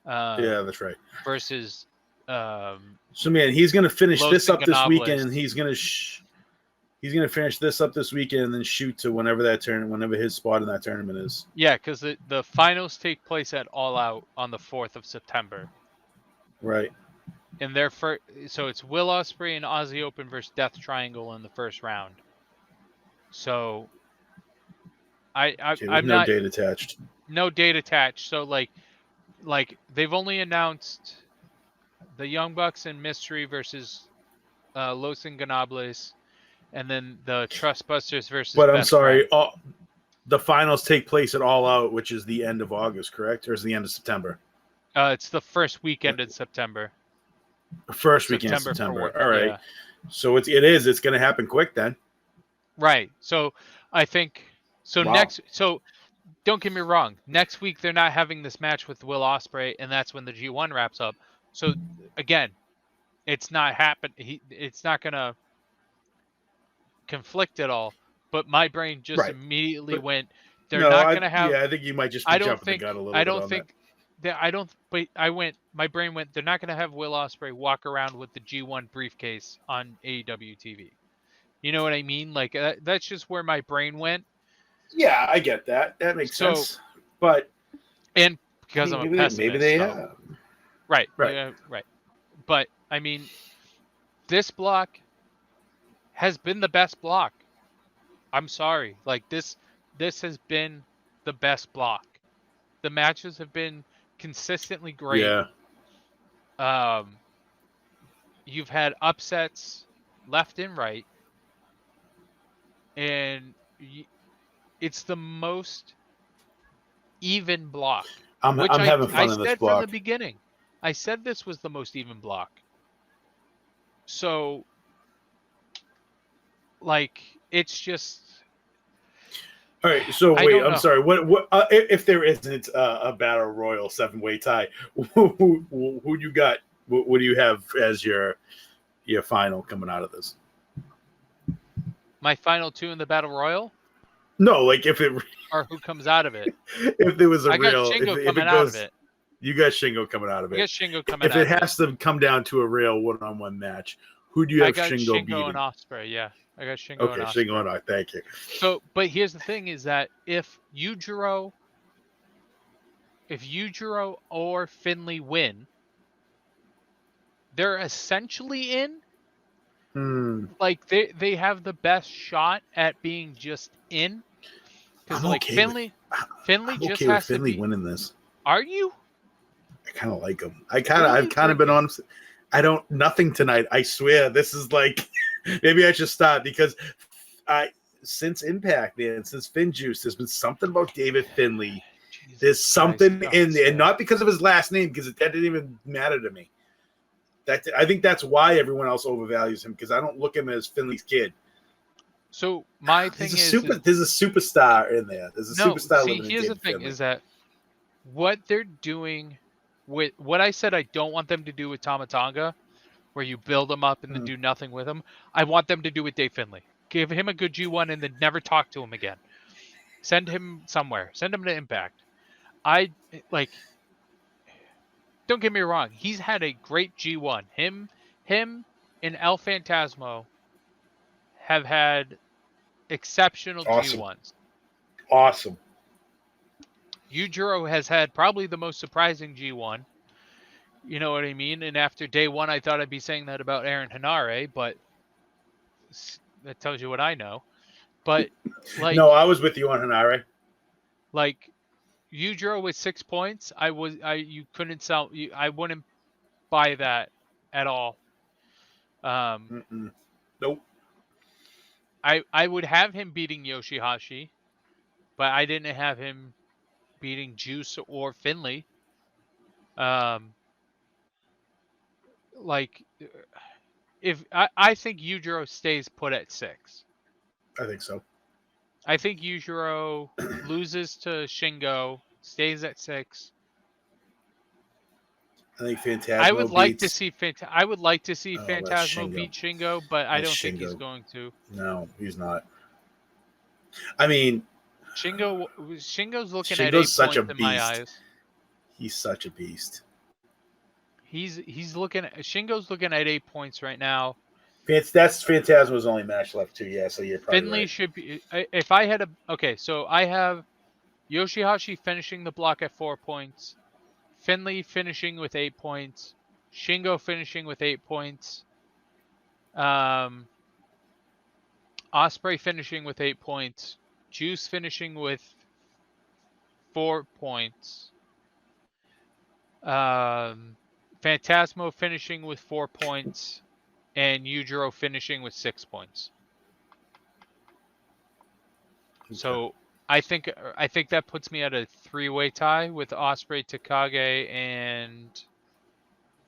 Speaker 2: Yeah, that's right.
Speaker 1: Versus.
Speaker 2: So man, he's going to finish
Speaker 1: Los
Speaker 2: this up this
Speaker 1: Ingobernables.
Speaker 2: weekend, and he's going to finish this up this weekend, and then shoot to whenever his spot in that tournament is.
Speaker 1: Yeah, because the finals take place at All Out on the 4th of September.
Speaker 2: Right.
Speaker 1: And so it's Will Ospreay and Aussie Open versus Death Triangle in the first round. So I'm
Speaker 2: no
Speaker 1: not
Speaker 2: date attached.
Speaker 1: No date attached. So like they've only announced the Young Bucks and Mystery versus Los Ingobernables, and then the Trustbusters versus.
Speaker 2: But I'm sorry, the finals take place at All Out, which is the end of August, correct, or is it the end of September?
Speaker 1: It's the first weekend in September.
Speaker 2: First weekend in September. All right. Yeah. So it's going to happen quick then.
Speaker 1: Right. So I think next. So don't get me wrong. Next week they're not having this match with Will Ospreay, and that's when the G1 wraps up. So again, it's not it's not going to conflict at all. But my brain just immediately went. They're not going to have.
Speaker 2: Yeah, I think you might just be jumping the gun a little bit.
Speaker 1: My brain went, they're not going to have Will Ospreay walk around with the G1 briefcase on AEW TV. You know what I mean? Like, that's just where my brain went.
Speaker 2: Yeah, I get that. That makes sense. But.
Speaker 1: And because I'm a pessimist.
Speaker 2: Maybe they have.
Speaker 1: Right. Right. But, I mean, this block has been the best block. I'm sorry. Like, this has been the best block. The matches have been consistently great.
Speaker 2: Yeah.
Speaker 1: You've had upsets left and right, and it's the most even block.
Speaker 2: I'm having fun in this block. I said
Speaker 1: from the beginning. I said this was the most even block. So, like, it's just.
Speaker 2: All right, so wait, I'm sorry. What if there isn't a battle royal 7-way tie? Who you got? What do you have as your final coming out of this?
Speaker 1: My final two in the battle royal?
Speaker 2: No, like if it
Speaker 1: or who comes out of it?
Speaker 2: If there was a
Speaker 1: I got
Speaker 2: real,
Speaker 1: Shingo
Speaker 2: if
Speaker 1: coming
Speaker 2: it goes,
Speaker 1: out of it.
Speaker 2: You got Shingo coming out of it.
Speaker 1: I got Shingo coming out
Speaker 2: of it.
Speaker 1: If it
Speaker 2: has to come down to a real one-on-one match, who do you have
Speaker 1: I got
Speaker 2: Shingo
Speaker 1: beating?
Speaker 2: and
Speaker 1: Ospreay, yeah. I got Shingo
Speaker 2: okay,
Speaker 1: and Ospreay.
Speaker 2: Shingo and Ospreay, thank you.
Speaker 1: So, but here's the thing is that if Yujiro or Finlay win, they're essentially in. Like they have the best shot at being just in. Because like Finlay just has to be
Speaker 2: winning this.
Speaker 1: Are you?
Speaker 2: I kind of like him. I've kind of been on. Nothing tonight. I swear. This is like, maybe I should stop because since Impact, man, since FinJuice, there's been something about David Finlay. There's something in there, and not because of his last name, because that didn't even matter to me. I think that's why everyone else overvalues him, because I don't look at him as Finlay's kid.
Speaker 1: So my thing
Speaker 2: there's a superstar in there. There's a superstar.
Speaker 1: See, here's the thing: is that what they're doing with what I said I don't want them to do with Tama Tonga, where you build him up and then do nothing with him. I want them to do with Dave Finlay. Give him a good G1 and then never talk to him again. Send him somewhere. Send him to Impact. like. Don't get me wrong. He's had a great G1. Him, and El Phantasmo have had exceptional
Speaker 2: Awesome.
Speaker 1: G1s.
Speaker 2: Awesome.
Speaker 1: Yujiro has had probably the most surprising G1. You know what I mean? And after day one, I thought I'd be saying that about Aaron Hanare, but that tells you what I know. But
Speaker 2: No, I was with you on Hanare.
Speaker 1: Like Yujiro with 6 points, you couldn't sell. I wouldn't buy that at all.
Speaker 2: Nope.
Speaker 1: I would have him beating Yoshihashi, but I didn't have him beating Juice or Finley. Like if I think Yujiro stays put at 6.
Speaker 2: I think so.
Speaker 1: I think Yujiro loses to Shingo, stays at 6.
Speaker 2: I think Phantasmo
Speaker 1: I would like to
Speaker 2: beats.
Speaker 1: see Phantasmo
Speaker 2: Shingo.
Speaker 1: beat Shingo, but I
Speaker 2: That's
Speaker 1: don't think he's
Speaker 2: Shingo.
Speaker 1: going to.
Speaker 2: No, he's not. I mean,
Speaker 1: Shingo's looking at 8
Speaker 2: Shingo's such
Speaker 1: points
Speaker 2: a
Speaker 1: in my
Speaker 2: beast.
Speaker 1: eyes.
Speaker 2: He's such a beast.
Speaker 1: He's looking at Shingo's looking at 8 points right now.
Speaker 2: That's Phantasmo's only match left too. Yeah, so you're probably
Speaker 1: Finley
Speaker 2: right.
Speaker 1: should be. If I had so I have Yoshihashi finishing the block at 4 points, Finley finishing with 8 points, Shingo finishing with 8 points, Ospreay finishing with 8 points, Juice finishing with 4 points, Phantasmo finishing with 4 points, and Yujiro finishing with 6 points. Okay. So I think that puts me at a 3-way tie with Ospreay, Takagi, and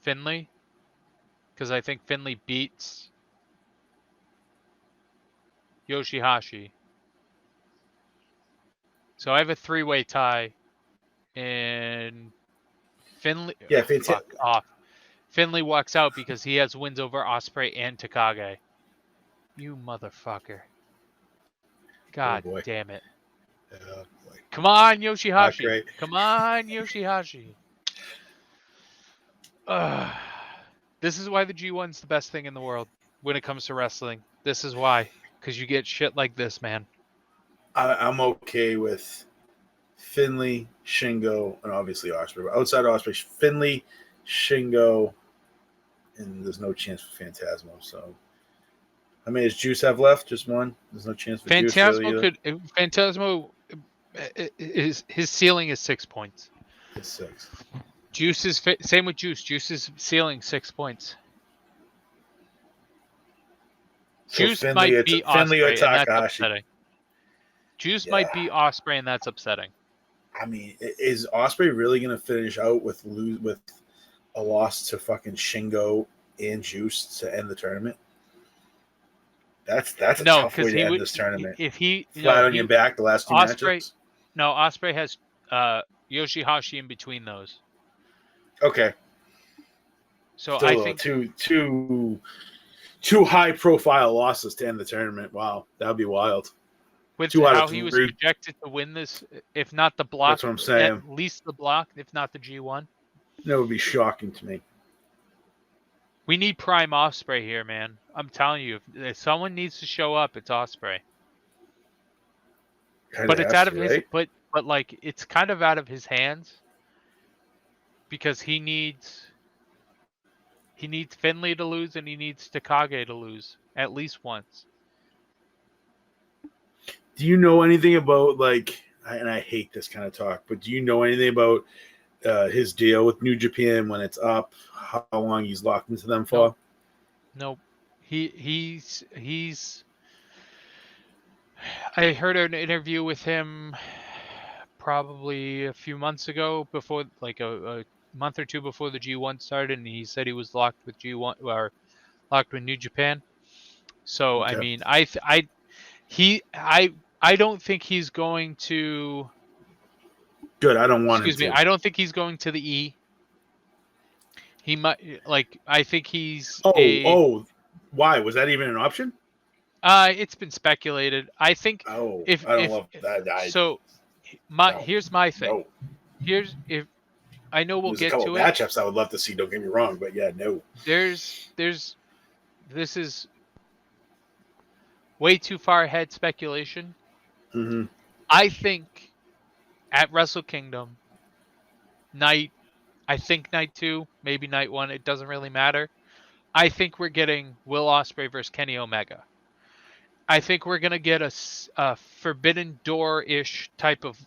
Speaker 1: Finley, because I think Finley beats Yoshihashi. So I have a 3-way tie, and Finley.
Speaker 2: Yeah,
Speaker 1: fuck off. Finley walks out because he has wins over Ospreay and Takagi. You motherfucker! God damn it!
Speaker 2: Oh, boy.
Speaker 1: Come on, Yoshihashi! Come on, Yoshihashi! This is why the G1's the best thing in the world when it comes to wrestling. This is why, because you get shit like this, man.
Speaker 2: I'm okay with Finley, Shingo, and obviously Ospreay. But outside Ospreay, Finley, Shingo, and there's no chance for Phantasmo. So, how many does Juice have left? Just one. There's no chance for
Speaker 1: Phantasmo
Speaker 2: Juice.
Speaker 1: Phantasmo his ceiling is 6 points.
Speaker 2: It's 6.
Speaker 1: Juice is same with Juice. Juice's ceiling 6 points.
Speaker 2: So
Speaker 1: Juice
Speaker 2: Finley,
Speaker 1: might be
Speaker 2: Finley or
Speaker 1: Ospreay, and that's
Speaker 2: Takahashi.
Speaker 1: upsetting. Juice might be Ospreay, and that's upsetting.
Speaker 2: I mean, is Ospreay really going to finish out with a loss to fucking Shingo and Juice to end the tournament? That's a tough way to end this tournament.
Speaker 1: If he
Speaker 2: flat on your back the last 2 matches.
Speaker 1: No, Ospreay has Yoshihashi in between those.
Speaker 2: Okay.
Speaker 1: So
Speaker 2: still,
Speaker 1: I think
Speaker 2: two high profile losses to end the tournament. Wow, that would be wild.
Speaker 1: With how he was projected to win this, if not the block,
Speaker 2: that's what I'm saying.
Speaker 1: At least the block, if not the G1.
Speaker 2: That would be shocking to me.
Speaker 1: We need prime Ospreay here, man. I'm telling you, if someone needs to show up, it's Ospreay. But it's out of his, right? But like it's kind of out of his hands because he needs Finley to lose and he needs Takagi to lose at least once.
Speaker 2: Do you know anything about and I hate this kind of talk, but do you know anything about his deal with New Japan when it's up? How long he's locked into them for?
Speaker 1: Nope. He's. I heard an interview with him probably a few months ago, before a month or two before the G1 started, and he said he was locked with G1 or locked with New Japan. So okay. I mean, I don't think he's going to.
Speaker 2: Good. I don't want him to.
Speaker 1: I don't think he's going to the E. He might I think he's.
Speaker 2: Why was that even an option?
Speaker 1: It's been speculated. I think.
Speaker 2: I don't love that.
Speaker 1: Here's my thing. here's if I know we'll
Speaker 2: There's a
Speaker 1: get
Speaker 2: couple
Speaker 1: to it.
Speaker 2: matchups I would love to see. Don't get me wrong, but yeah, no.
Speaker 1: There's this is way too far ahead speculation.
Speaker 2: Mm-hmm.
Speaker 1: I think at Wrestle Kingdom night, I think night 2, maybe night 1, it doesn't really matter. I think we're getting Will Ospreay versus Kenny Omega. I think we're gonna get a Forbidden Door-ish type of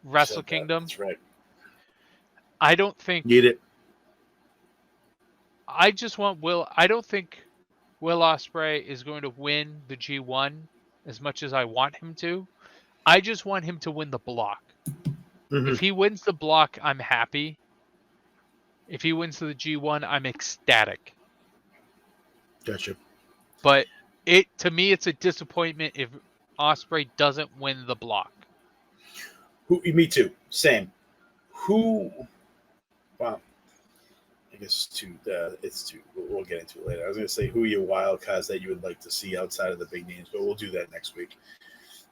Speaker 1: Wrestle
Speaker 2: Said that.
Speaker 1: Kingdom.
Speaker 2: That's right.
Speaker 1: I don't think.
Speaker 2: Get it.
Speaker 1: I just want Will. I don't think Will Ospreay is going to win the G1 as much as I want him to. I just want him to win the block.
Speaker 2: Mm-hmm.
Speaker 1: If he wins the block, I'm happy. If he wins the G1, I'm ecstatic.
Speaker 2: Gotcha.
Speaker 1: But to me, it's a disappointment if Ospreay doesn't win the block.
Speaker 2: Me too. Same. Who? Wow. I guess it's two. We'll get into it later. I was going to say who are your wild cards that you would like to see outside of the big names, but we'll do that next week.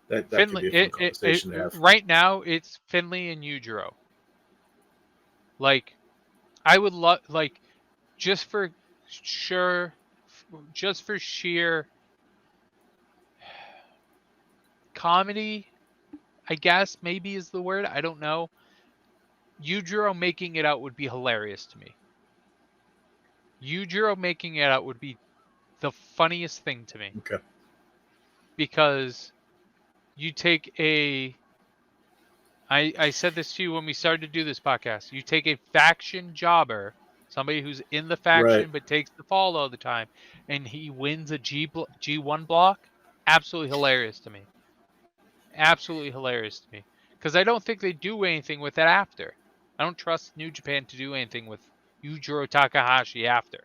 Speaker 2: That
Speaker 1: Finley,
Speaker 2: could be a fun conversation to have.
Speaker 1: right now, it's Finley and Yujiro. Like, I would love, like, just for sheer comedy, I guess maybe is the word. I don't know. Yujiro making it out would be hilarious to me. Yujiro making it out would be the funniest thing to me.
Speaker 2: Okay.
Speaker 1: Because you take I said this to you when we started to do this podcast. You take a faction jobber, somebody who's in the faction but takes the fall all the time, and he wins a G1 block. Absolutely hilarious to me. Absolutely hilarious to me. Because I don't think they do anything with it after. I don't trust New Japan to do anything with Yujiro Takahashi after.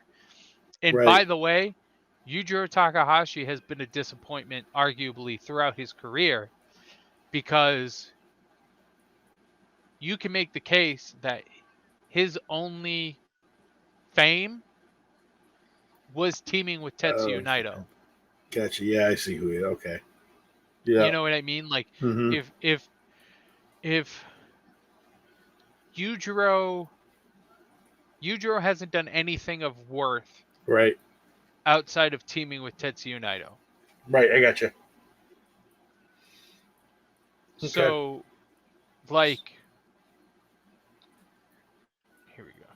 Speaker 1: And by the way, Yujiro Takahashi has been a disappointment, arguably, throughout his career, because you can make the case that his only fame was teaming with Tetsuya Naito.
Speaker 2: Gotcha. Yeah, I see who he is. Okay. Yeah.
Speaker 1: You know what I mean? Like, if Yujiro hasn't done anything of worth,
Speaker 2: right,
Speaker 1: outside of teaming with Tetsuya Naito.
Speaker 2: Right, I gotcha.
Speaker 1: Okay. So, like, here we go.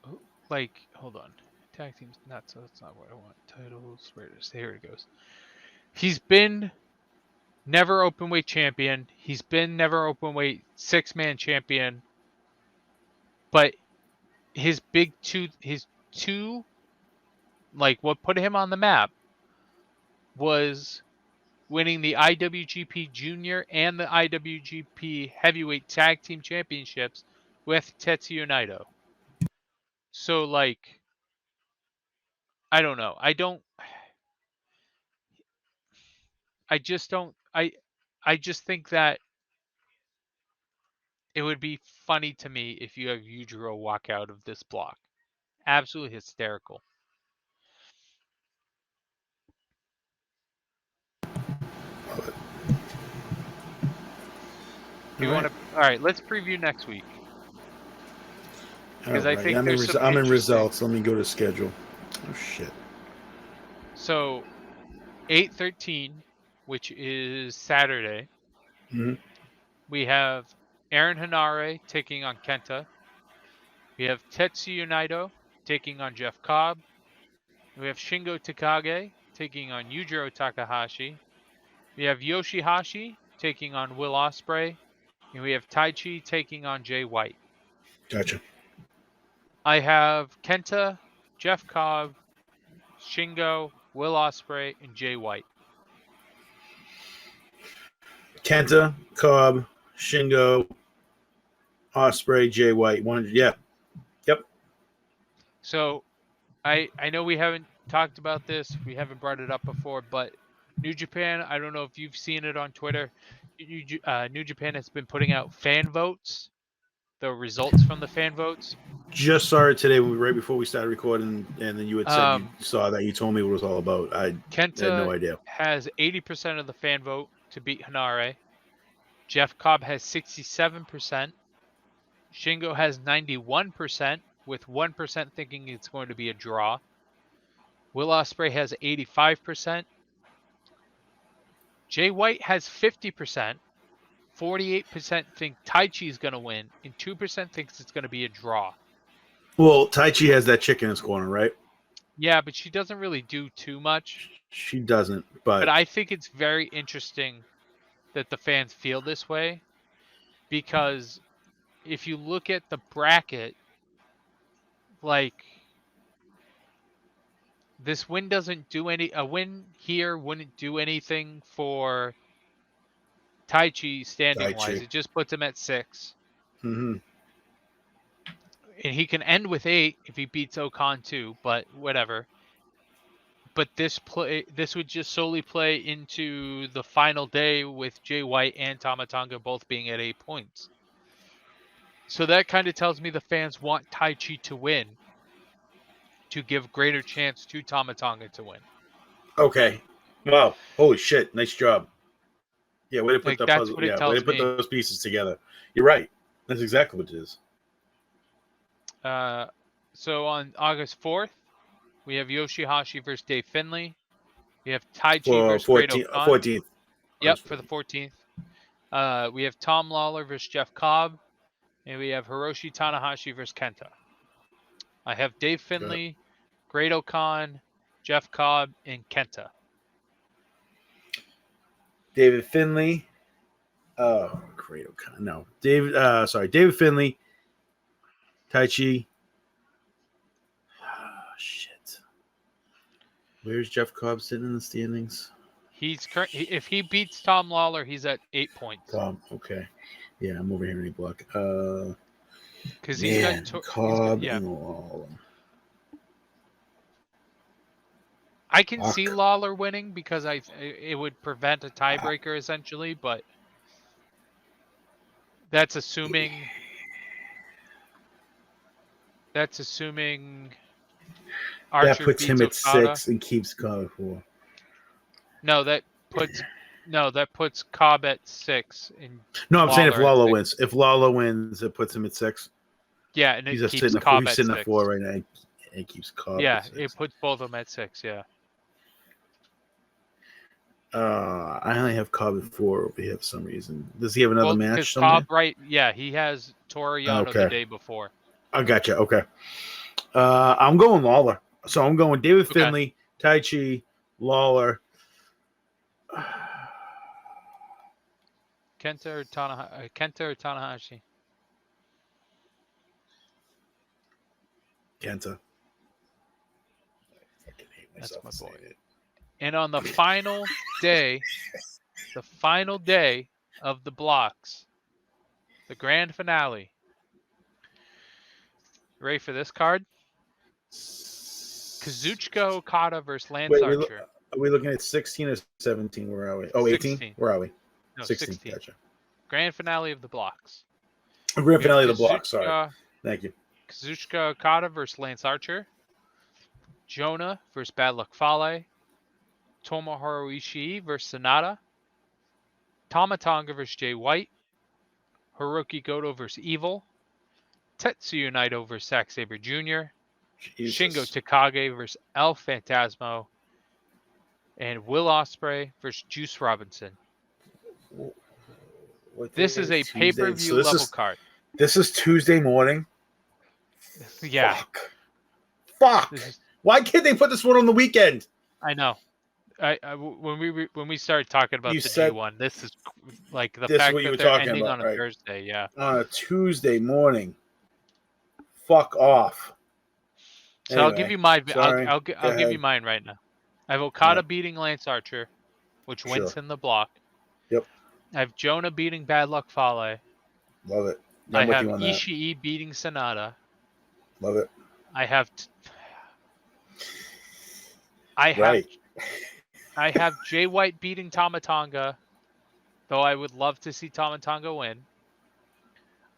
Speaker 1: Oh, like, hold on. Tag teams, that's not what I want. Titles, where it is. Here it goes. He's been never openweight champion. He's been never openweight 6-man champion. But his two, like, what put him on the map was winning the IWGP Junior and the IWGP Heavyweight Tag Team Championships with Tetsuya Naito. So, like, I don't know. I just think that it would be funny to me if you have Yujiro walk out of this block. Absolutely hysterical. You want to? All right, let's preview next week. Because I think
Speaker 2: I'm in results. Let me go to schedule. Oh shit.
Speaker 1: So, 8/13, which is Saturday.
Speaker 2: Mm-hmm.
Speaker 1: We have Aaron Hanare taking on Kenta. We have Tetsuya Naito taking on Jeff Cobb. We have Shingo Takagi taking on Yujiro Takahashi. We have Yoshihashi taking on Will Ospreay. And we have Taichi taking on Jay White.
Speaker 2: Gotcha.
Speaker 1: I have Kenta, Jeff Cobb, Shingo, Will Ospreay, and Jay White.
Speaker 2: Kenta, Cobb, Shingo, Ospreay, Jay White. Yeah. Yep.
Speaker 1: So I know we haven't talked about this. We haven't brought it up before, but New Japan, I don't know if you've seen it on Twitter. New Japan has been putting out fan votes, the results from the fan votes.
Speaker 2: Just saw it today, right before we started recording, and then you had said you saw that. You told me what it was all about. I had no idea.
Speaker 1: Has 80% of the fan vote to beat Hanare. Jeff Cobb has 67%. Shingo has 91%, with 1% thinking it's going to be a draw. Will Ospreay has 85%. Jay White has 50%. 48% think Taichi is going to win, and 2% thinks it's going to be a draw.
Speaker 2: Well, Taichi has that chick in his corner, right?
Speaker 1: Yeah, but she doesn't really do too much.
Speaker 2: She doesn't, but
Speaker 1: I think it's very interesting that the fans feel this way, because if you look at the bracket, like, this win doesn't do a win here wouldn't do anything for Taichi standing wise. It just puts him at 6.
Speaker 2: Mm-hmm.
Speaker 1: And he can end with 8 if he beats Okan too, but whatever. But this would just solely play into the final day with Jay White and Tama Tonga both being at 8 points. So that kind of tells me the fans want Taichi to win to give greater chance to Tama Tonga to win.
Speaker 2: Okay. Wow. Holy shit. Nice job. Yeah, way to put the puzzle. Yeah, way to put those pieces together. You're right. That's exactly what it is.
Speaker 1: So on August 4th, we have Yoshihashi versus Dave Finlay. We have Taichi versus Great Okan.
Speaker 2: 14th.
Speaker 1: Yep, for the 14th. We have Tom Lawler versus Jeff Cobb. And we have Hiroshi Tanahashi versus Kenta. I have Dave Finlay, Great Okan, Jeff Cobb, and Kenta.
Speaker 2: David Finlay. Oh, Great Okan. No. David Finlay. Taichi. Oh, shit. Where's Jeff Cobb sitting in the standings?
Speaker 1: If he beats Tom Lawler, he's at 8 points.
Speaker 2: Tom, okay. Yeah, I'm over here in the block.
Speaker 1: Because he's got
Speaker 2: Cobb and Lawler.
Speaker 1: I can see Lawler winning because it would prevent a tiebreaker essentially, but that's assuming. That's assuming. Archer
Speaker 2: that puts him at
Speaker 1: Okada.
Speaker 2: 6 and keeps Cobb at 4.
Speaker 1: No, that puts Cobb at 6.
Speaker 2: No, I'm saying if Lawler wins. If Lawler wins, it puts him at 6.
Speaker 1: Yeah, and
Speaker 2: he's
Speaker 1: it keeps Cobb
Speaker 2: sitting
Speaker 1: at
Speaker 2: at 4 right now. It keeps Cobb.
Speaker 1: Yeah,
Speaker 2: at 6.
Speaker 1: it puts both of them at 6. Yeah.
Speaker 2: I only have Cobb at 4 over here for some reason. Does he have another match?
Speaker 1: Cobb, right? Yeah, he has Toru Yano the day before.
Speaker 2: I gotcha. Okay. I'm going Lawler. So I'm going David Finlay, Taichi, Lawler.
Speaker 1: Kenta or Tanahashi?
Speaker 2: Kenta. I
Speaker 1: fucking hate myself. That's my boy. And on the final day, of the blocks, the grand finale. Ready for this card? Kazuchika Okada versus Lance Archer.
Speaker 2: Are we looking at 16 or 17? Where are we? Oh, 18? 16. Where are we?
Speaker 1: No, 16.
Speaker 2: Gotcha.
Speaker 1: Grand finale of the blocks.
Speaker 2: Grand finale of the blocks. Sorry. Thank you.
Speaker 1: Kazuchika Okada versus Lance Archer. Jonah versus Bad Luck Fale. Tomohiro Ishii versus Sonata. Tama Tonga versus Jay White. Hiroki Goto versus Evil. Tetsuya Naito versus Zack Sabre Jr. Jesus. Shingo Takagi versus El Phantasmo. And Will Ospreay versus Juice Robinson. This is a pay-per-view level card.
Speaker 2: This is Tuesday morning?
Speaker 1: Yeah.
Speaker 2: Fuck. Why can't they put this one on the weekend?
Speaker 1: I know. When we started talking about the G1, this is like the fact that they're ending on a Thursday. Yeah.
Speaker 2: On a Tuesday morning. Fuck off.
Speaker 1: So anyway, I'll give you mine. I'll give you mine right now. I have Okada beating Lance Archer, which wins in the block.
Speaker 2: Yep.
Speaker 1: I have Jonah beating Bad Luck Fale.
Speaker 2: Love it.
Speaker 1: I have Ishii beating Sonata.
Speaker 2: Love it.
Speaker 1: I have Jay White beating Tama Tonga, though I would love to see Tama Tonga win.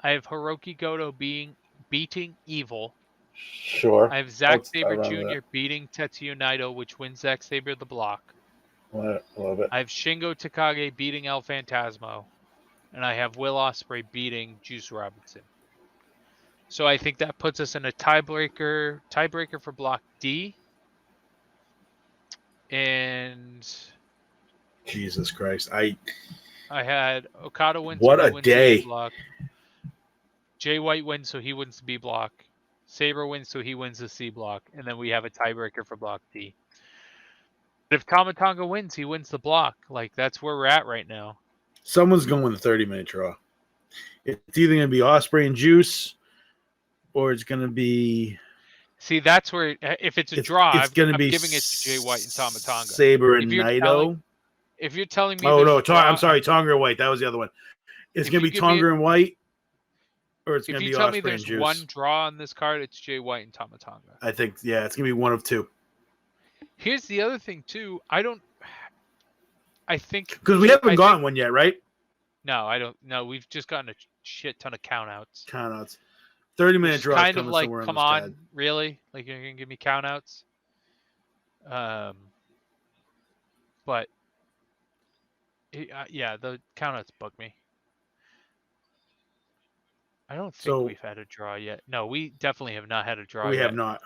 Speaker 1: I have Hiroki Goto beating Evil.
Speaker 2: Sure.
Speaker 1: I have Zack Sabre Jr. beating Tetsuya Naito, which wins Zack Sabre the block.
Speaker 2: Love it.
Speaker 1: I have Shingo Takagi beating El Phantasmo. and I have Will Ospreay beating Juice Robinson. So I think that puts us in a tiebreaker for Block D. And
Speaker 2: Jesus Christ.
Speaker 1: I had Okada wins,
Speaker 2: What
Speaker 1: so he
Speaker 2: a
Speaker 1: wins the A
Speaker 2: day.
Speaker 1: block. Jay White wins, so he wins the B block. Sabre wins, so he wins the C block. And then we have a tiebreaker for Block D. If Tama Tonga wins, he wins the block. Like, that's where we're at right now.
Speaker 2: Someone's going the 30-minute draw. It's either going to be Ospreay and Juice, or it's going to be...
Speaker 1: See, that's where, if it's a draw,
Speaker 2: it's going to
Speaker 1: I'm
Speaker 2: be
Speaker 1: giving it to Jay White and Tama Tonga.
Speaker 2: Sabre and Naito.
Speaker 1: If you're telling me
Speaker 2: Oh, no,
Speaker 1: draw,
Speaker 2: I'm sorry, Tonga and White. That was the other one. It's going to be Tonga and White, or it's going to be Ospreay and Juice. If you tell me there's
Speaker 1: one draw on this card, it's Jay White and Tama Tonga.
Speaker 2: I think, yeah, it's going to be one of two.
Speaker 1: Here's the other thing, too. I think...
Speaker 2: Because we haven't gotten one yet, right?
Speaker 1: No, I don't. No, we've just gotten a shit ton of countouts.
Speaker 2: 30-minute draw.
Speaker 1: Kind of like, come on, really? Like, you're gonna give me countouts? But yeah, the countouts bug me. I don't think we've had a draw yet. No, we definitely have not had a draw yet.
Speaker 2: We have not.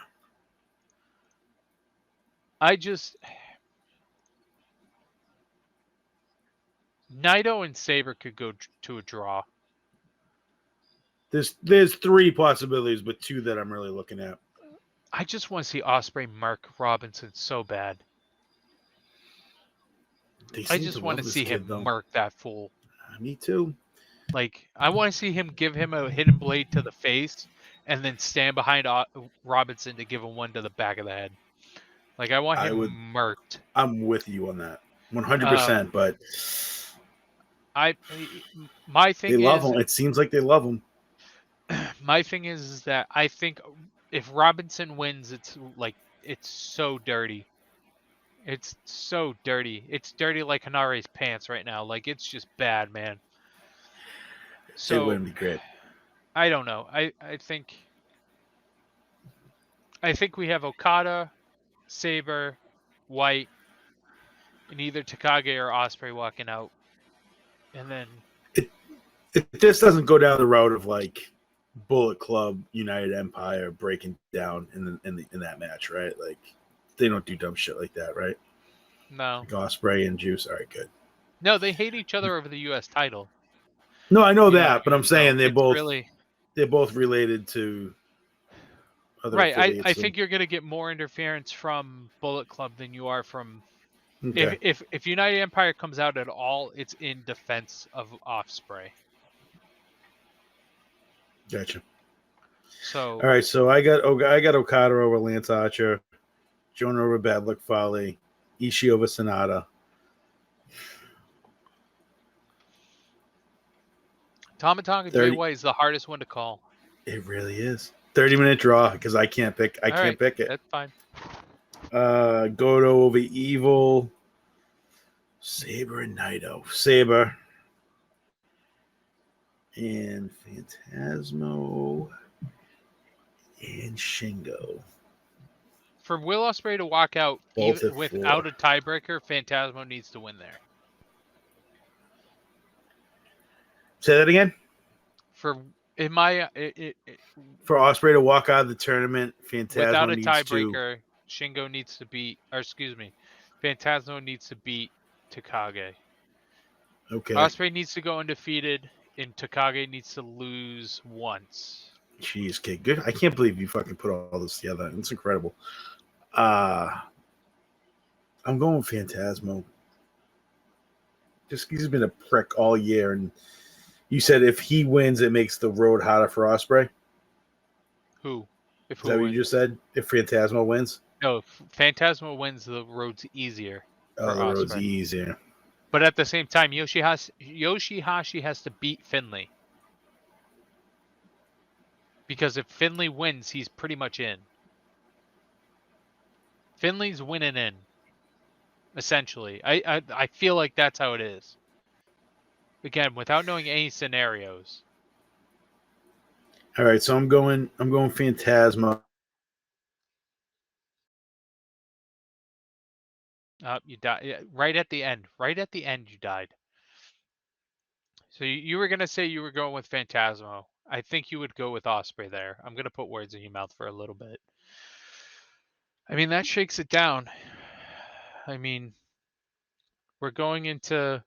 Speaker 1: Naito and Sabre could go to a draw.
Speaker 2: There's three possibilities, but two that I'm really looking at.
Speaker 1: I just want to see Ospreay Mark Robinson so bad. I just want to see him murk that fool.
Speaker 2: Me too.
Speaker 1: Like, I want to see him give him a hidden blade to the face and then stand behind Robinson to give him one to the back of the head. Like, I want him murked.
Speaker 2: I'm with you on that. 100%, but...
Speaker 1: My thing is...
Speaker 2: They love him. It seems like they love him.
Speaker 1: My thing is that I think if Robinson wins, it's so dirty. It's so dirty. It's dirty like Hanare's pants right now. Like, it's just bad, man. So
Speaker 2: it wouldn't be great.
Speaker 1: I don't know. I think we have Okada, Sabre, White, and either Takagi or Ospreay walking out. And then
Speaker 2: it just doesn't go down the route of like Bullet Club, United Empire breaking down in that match, right? Like, they don't do dumb shit like that, right?
Speaker 1: No.
Speaker 2: Like Ospreay and Juice, all right, good.
Speaker 1: No, they hate each other over the U.S. title.
Speaker 2: No, I know that, but I'm saying they're both related to other affiliates.
Speaker 1: I think you're going to get more interference from Bullet Club than you are from... Okay. If United Empire comes out at all, it's in defense of Ospreay.
Speaker 2: Gotcha.
Speaker 1: So
Speaker 2: all right, so I got Okada over Lance Archer, Jonah over Bad Luck Fale, Ishii over Sonata.
Speaker 1: Tama Tonga Jay White is the hardest one to call.
Speaker 2: It really is. 30-minute draw because I can't pick. I can't pick it.
Speaker 1: That's fine.
Speaker 2: Goto over Evil, Sabre and Naito. Sabre and Phantasmo and Shingo.
Speaker 1: For Will Ospreay to walk out even without a tiebreaker, Phantasmo needs to win there.
Speaker 2: Say that again.
Speaker 1: For
Speaker 2: Ospreay to walk out of the tournament, Phantasmo
Speaker 1: without a tiebreaker, Shingo needs to beat, Phantasmo needs to beat Takagi.
Speaker 2: Okay.
Speaker 1: Ospreay needs to go undefeated, and Takagi needs to lose once.
Speaker 2: Jeez, kid, good. I can't believe you fucking put all this together. It's incredible. I'm going Phantasmo. Just he's been a prick all year, and you said if he wins, it makes the road harder for Ospreay.
Speaker 1: Who?
Speaker 2: Is that what you just said? If Phantasmo wins?
Speaker 1: No, if Phantasmo wins, the road's easier.
Speaker 2: Oh, the road's easier.
Speaker 1: But at the same time, Yoshihashi has to beat Finlay. Because if Finlay wins, he's pretty much in. Finlay's winning in. Essentially. I feel like that's how it is. Again, without knowing any scenarios.
Speaker 2: All right, so I'm going Phantasmo.
Speaker 1: You died right at the end. Right at the end, you died. So you were gonna say you were going with Phantasmo. I think you would go with Osprey there. I'm gonna put words in your mouth for a little bit. I mean, that shakes it down. I mean, we're going into.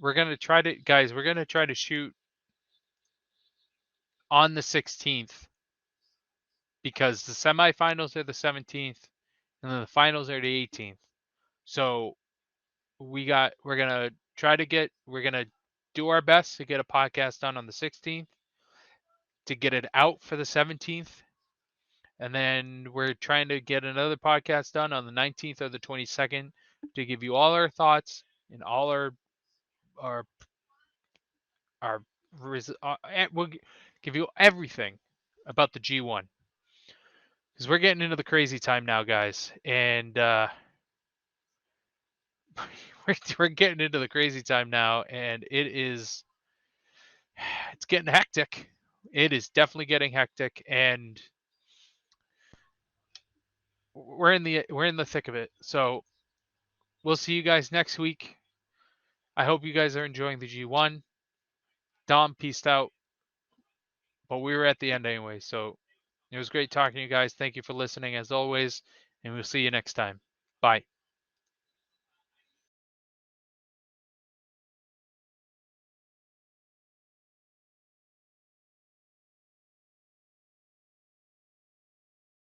Speaker 1: We're gonna try to, guys. We're gonna try to shoot on the 16th because the semifinals are the 17th, and then the finals are the 18th. So we're gonna we're gonna do our best to get a podcast done on the 16th, to get it out for the 17th, and then we're trying to get another podcast done on the 19th or the 22nd to give you all our thoughts and all our we'll give you everything about the G1, because we're getting into the crazy time now, guys, and we're getting into the crazy time now, and it's getting hectic. It is definitely getting hectic, and we're in the thick of it. So we'll see you guys next week. I hope you guys are enjoying the G1. Dom peaced out, but we were at the end anyway. So it was great talking to you guys. Thank you for listening as always, and we'll see you next time. Bye.